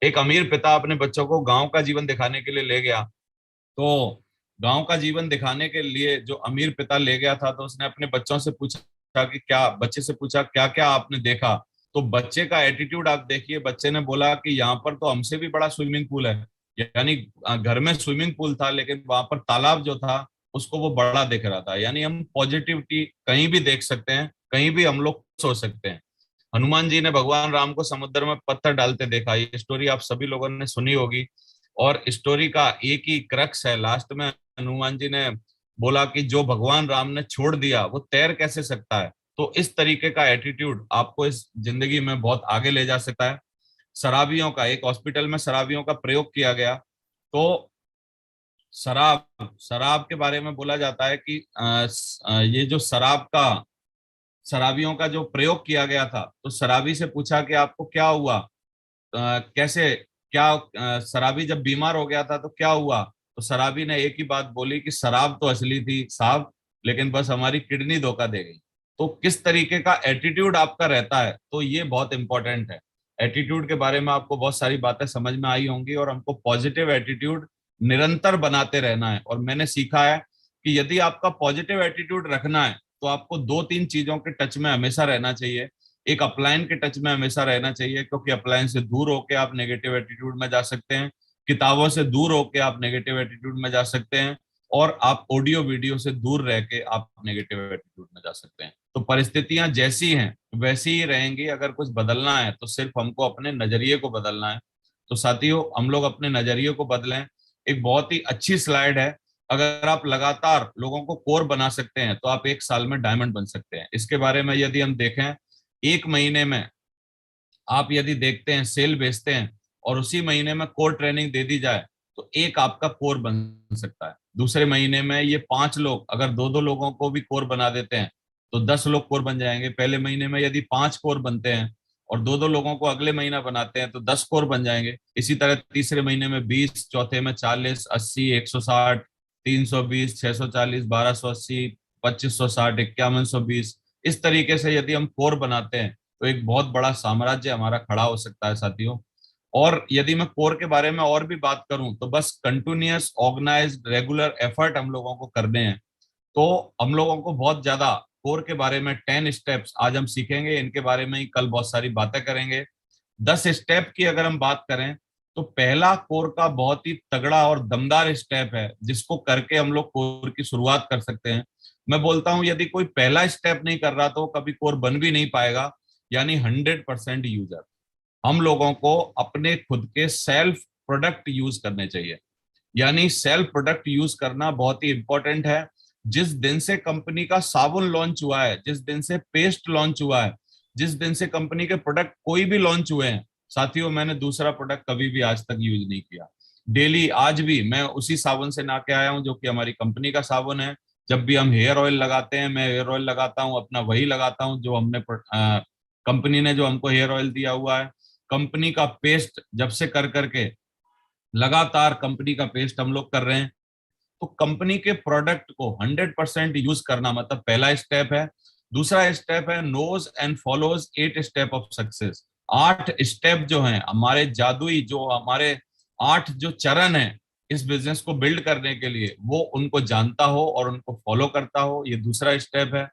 एक अमीर पिता अपने बच्चों को गांव का जीवन दिखाने के लिए ले गया। तो गांव का जीवन दिखाने के लिए जो अमीर पिता ले गया था, तो उसने अपने बच्चों से पूछा कि क्या बच्चे से पूछा क्या क्या आपने देखा। तो बच्चे का एटीट्यूड आप देखिए, बच्चे ने बोला कि यहाँ पर तो हमसे भी बड़ा स्विमिंग पूल है। यानी घर में स्विमिंग पूल था, लेकिन वहां पर तालाब जो था उसको वो बड़ा दिख रहा था। यानी हम पॉजिटिविटी कहीं भी देख सकते हैं, कहीं भी हम लोग सोच सकते हैं। हनुमान जी ने भगवान राम को समुद्र में पत्थर डालते देखा, ये स्टोरी आप सभी लोगों ने सुनी होगी। और स्टोरी का एक ही क्रक्स है, लास्ट में हनुमान जी ने बोला कि जो भगवान राम ने छोड़ दिया वो तैर कैसे सकता है। तो इस तरीके का एटीट्यूड आपको इस जिंदगी में बहुत आगे ले जा सकता है। शराबियों का, एक हॉस्पिटल में शराबियों का प्रयोग किया गया, तो शराब शराब के बारे में बोला जाता है कि ये जो शराबियों का जो प्रयोग किया गया था, तो शराबी से पूछा कि आपको क्या हुआ, कैसे, क्या शराबी जब बीमार हो गया था तो क्या हुआ। तो शराबी ने एक ही बात बोली कि शराब तो असली थी साहब, लेकिन बस हमारी किडनी धोखा दे गई। तो किस तरीके का एटीट्यूड आपका रहता है, तो ये बहुत इंपॉर्टेंट है। एटीट्यूड के बारे में आपको बहुत सारी बातें समझ में आई होंगी, और हमको पॉजिटिव एटीट्यूड निरंतर बनाते रहना है। और मैंने सीखा है कि यदि आपका पॉजिटिव एटीट्यूड रखना है तो आपको दो तीन चीजों के टच में हमेशा रहना चाहिए। एक अपलाइन के टच में हमेशा रहना चाहिए, क्योंकि अपलाइन से दूर होके आप नेगेटिव एटीट्यूड में जा सकते हैं, किताबों से दूर होके आप नेगेटिव एटीट्यूड में जा सकते हैं, और आप ऑडियो वीडियो से दूर रह के आप नेगेटिव एटीट्यूड में जा सकते हैं। तो परिस्थितियां जैसी हैं वैसी ही रहेंगी। अगर कुछ बदलना है तो सिर्फ हमको अपने नजरिए को बदलना है। तो साथियों, हम लोग अपने नजरिए को बदलें। एक बहुत ही अच्छी स्लाइड है, अगर आप लगातार लोगों को कोर बना सकते हैं तो आप एक साल में डायमंड बन सकते हैं। इसके बारे में यदि हम देखें, एक महीने में आप यदि देखते हैं सेल बेचते हैं और उसी महीने में कोर ट्रेनिंग दे दी जाए तो एक आपका कोर बन सकता है। दूसरे महीने में ये 5 लोग अगर दो दो लोगों को भी कोर बना देते हैं तो 10 लोग कोर बन जाएंगे। पहले महीने में यदि 5 कोर बनते हैं और दो दो लोगों को अगले महीना बनाते हैं तो 10 कोर बन जाएंगे। इसी तरह तीसरे महीने में 20, चौथे में 40, 80, 160, 320, 640, 1280, 2560, 5120। इस तरीके से यदि हम कोर बनाते हैं तो एक बहुत बड़ा साम्राज्य हमारा खड़ा हो सकता है साथियों। और यदि मैं कोर के बारे में और भी बात करूं तो बस कंटिन्यूअस ऑर्गेनाइज्ड रेगुलर एफर्ट हम लोगों को करने हैं। तो हम लोगों को बहुत ज्यादा कोर के बारे में 10 स्टेप्स आज हम सीखेंगे, इनके बारे में ही कल बहुत सारी बातें करेंगे। 10 स्टेप की अगर हम बात करें तो पहला कोर का बहुत ही तगड़ा और दमदार स्टेप है जिसको करके हम लोग कोर की शुरुआत कर सकते हैं। मैं बोलता हूं यदि कोई पहला स्टेप नहीं कर रहा तो कभी कोर बन भी नहीं पाएगा, यानी 100% यूजर। हम लोगों को अपने खुद के सेल्फ प्रोडक्ट यूज करने चाहिए, यानी सेल्फ प्रोडक्ट यूज करना बहुत ही इंपॉर्टेंट है। जिस दिन से कंपनी का साबुन लॉन्च हुआ है, जिस दिन से पेस्ट लॉन्च हुआ है, जिस दिन से कंपनी के प्रोडक्ट कोई भी लॉन्च हुए हैं साथियों, मैंने दूसरा प्रोडक्ट कभी भी आज तक यूज नहीं किया। डेली आज भी मैं उसी साबुन से नहा के आया हूं जो कि हमारी कंपनी का साबुन है। जब भी हम हेयर ऑयल लगाते हैं, मैं हेयर ऑयल लगाता हूं अपना, वही लगाता हूं जो हमने कंपनी ने जो हमको हेयर ऑयल दिया हुआ है। कंपनी का पेस्ट जब से कर करके लगातार कंपनी का पेस्ट हम लोग कर रहे हैं। तो कंपनी के प्रोडक्ट को 100% यूज करना मतलब पहला स्टेप है। दूसरा स्टेप है knows and follows 8 step of success. 8 step जो हैं हमारे जादुई, जो हमारे 8 जो चरण हैं इस बिजनेस को बिल्ड करने के लिए, वो उनको जानता हो और उनको फॉलो करता हो, ये दूसरा स्टेप है।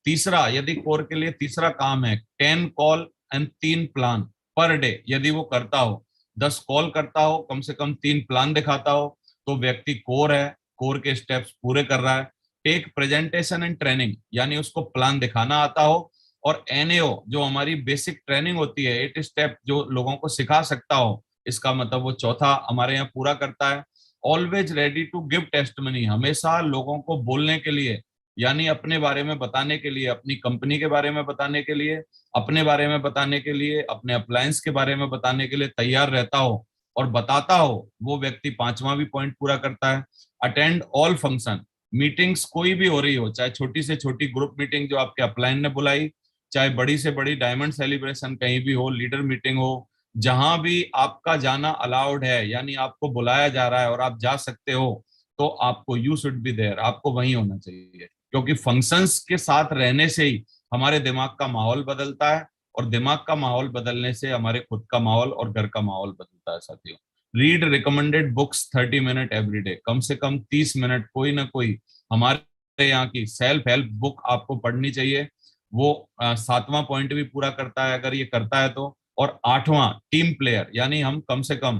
तीसरा, यदि कोर के लिए तीसरा काम है 10 call and 3 plan per day. यदि वो करता हो, 10 कॉल करता हो, कम से कम 3 प्लान दिखाता हो, तो व्यक्ति कोर है, कोर के स्टेप्स पूरे कर रहा है। टेक प्रेजेंटेशन एंड ट्रेनिंग, यानी उसको प्लान दिखाना आता हो। और एनएओ जो हमारी बेसिक ट्रेनिंग होती है, 8 स्टेप जो लोगों को सिखा सकता हो, इसका मतलब वो चौथा हमारे यहाँ पूरा करता है। Always ready to give testimony, हमेशा लोगों को बोलने के लिए, यानी अपने बारे में बताने के लिए, अपनी कंपनी के बारे में बताने के लिए, अपने बारे में बताने के लिए, अपने अप्लायंस के बारे में बताने के लिए तैयार रहता हो और बताता हो, वो व्यक्ति पांचवा भी पॉइंट पूरा करता है। अटेंड ऑल फंक्शन, मीटिंग्स कोई भी हो रही हो, चाहे छोटी से छोटी ग्रुप मीटिंग जो आपके अपलाइन ने बुलाई, चाहे बड़ी से बड़ी डायमंड सेलिब्रेशन कहीं भी हो, लीडर मीटिंग हो, जहां भी आपका जाना अलाउड है, यानी आपको बुलाया जा रहा है और आप जा सकते हो, तो आपको यू शुड बी देयर, आपको वहीं होना चाहिए। क्योंकि फंक्शंस के साथ रहने से ही हमारे दिमाग का माहौल बदलता है, और दिमाग का माहौल बदलने से हमारे खुद का माहौल और घर का माहौल बदलता है साथियों। Read recommended books 30 minute every day, कम से कम 30 मिनट कोई ना कोई हमारे यहाँ की सेल्फ हेल्प बुक आपको पढ़नी चाहिए। वो 7वां पॉइंट भी पूरा करता है अगर ये करता है तो। और 8वां, टीम प्लेयर, यानी हम कम से कम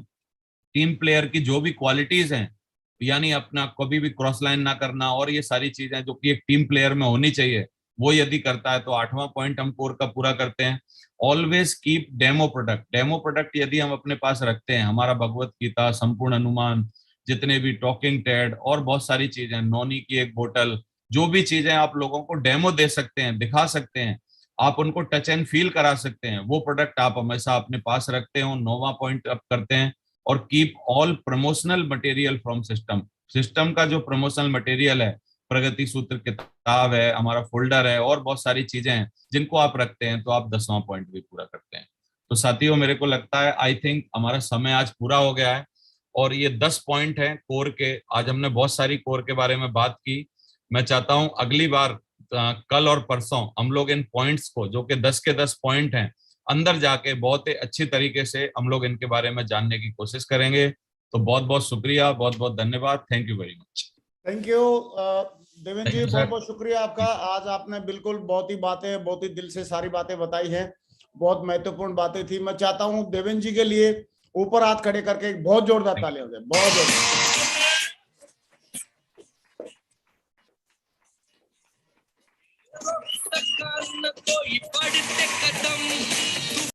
टीम प्लेयर की जो भी क्वालिटीज हैं, यानी अपना कभी भी क्रॉस लाइन ना करना, और ये सारी चीजें जो कि एक टीम प्लेयर में होनी चाहिए, वो यदि करता है तो 8वां पॉइंट हम कोर का पूरा करते हैं। Always keep demo product. Demo product यदि हम अपने पास रखते हैं, हमारा भगवत गीता, संपूर्ण अनुमान, जितने भी टॉकिंग टेड और बहुत सारी चीजें, नोनी की एक बोतल, जो भी चीजें आप लोगों को डेमो दे सकते हैं, दिखा सकते हैं, आप उनको टच एंड फील करा सकते हैं, वो प्रोडक्ट आप हमेशा अपने पास रखते हो। 9वां पॉइंट आप करते हैं। और keep all promotional material from system. System का जो प्रमोशनल मटेरियल है, प्रगति सूत्र किताब है, हमारा फोल्डर है, और बहुत सारी चीजें हैं जिनको आप रखते हैं, तो आप 10वां पॉइंट भी पूरा करते हैं। तो साथियों, मेरे को लगता है आई थिंक हमारा समय आज पूरा हो गया है। और ये 10 पॉइंट हैं कोर के। आज हमने बहुत सारी कोर के बारे में बात की। मैं चाहता हूं अगली बार कल और परसों हम लोग इन पॉइंट्स को, जो कि 10 के 10 पॉइंट हैं, अंदर जाके बहुत ही अच्छी तरीके से हम लोग इनके बारे में जानने की कोशिश करेंगे। तो बहुत बहुत शुक्रिया, बहुत बहुत धन्यवाद। Thank you very much. Thank you Devendra thank ji, you बहुत सर। बहुत शुक्रिया आपका। आज आपने बिल्कुल बहुत ही बातें, बहुत ही दिल से सारी बातें बताई हैं, बहुत महत्वपूर्ण बातें थी। मैं चाहता हूं देवेंद्र जी के लिए ऊपर हाथ खड़े करके एक बहुत जोरदार ताली हो जाए, बहुत जोरदार। सका न कोई बढ़ते कदम,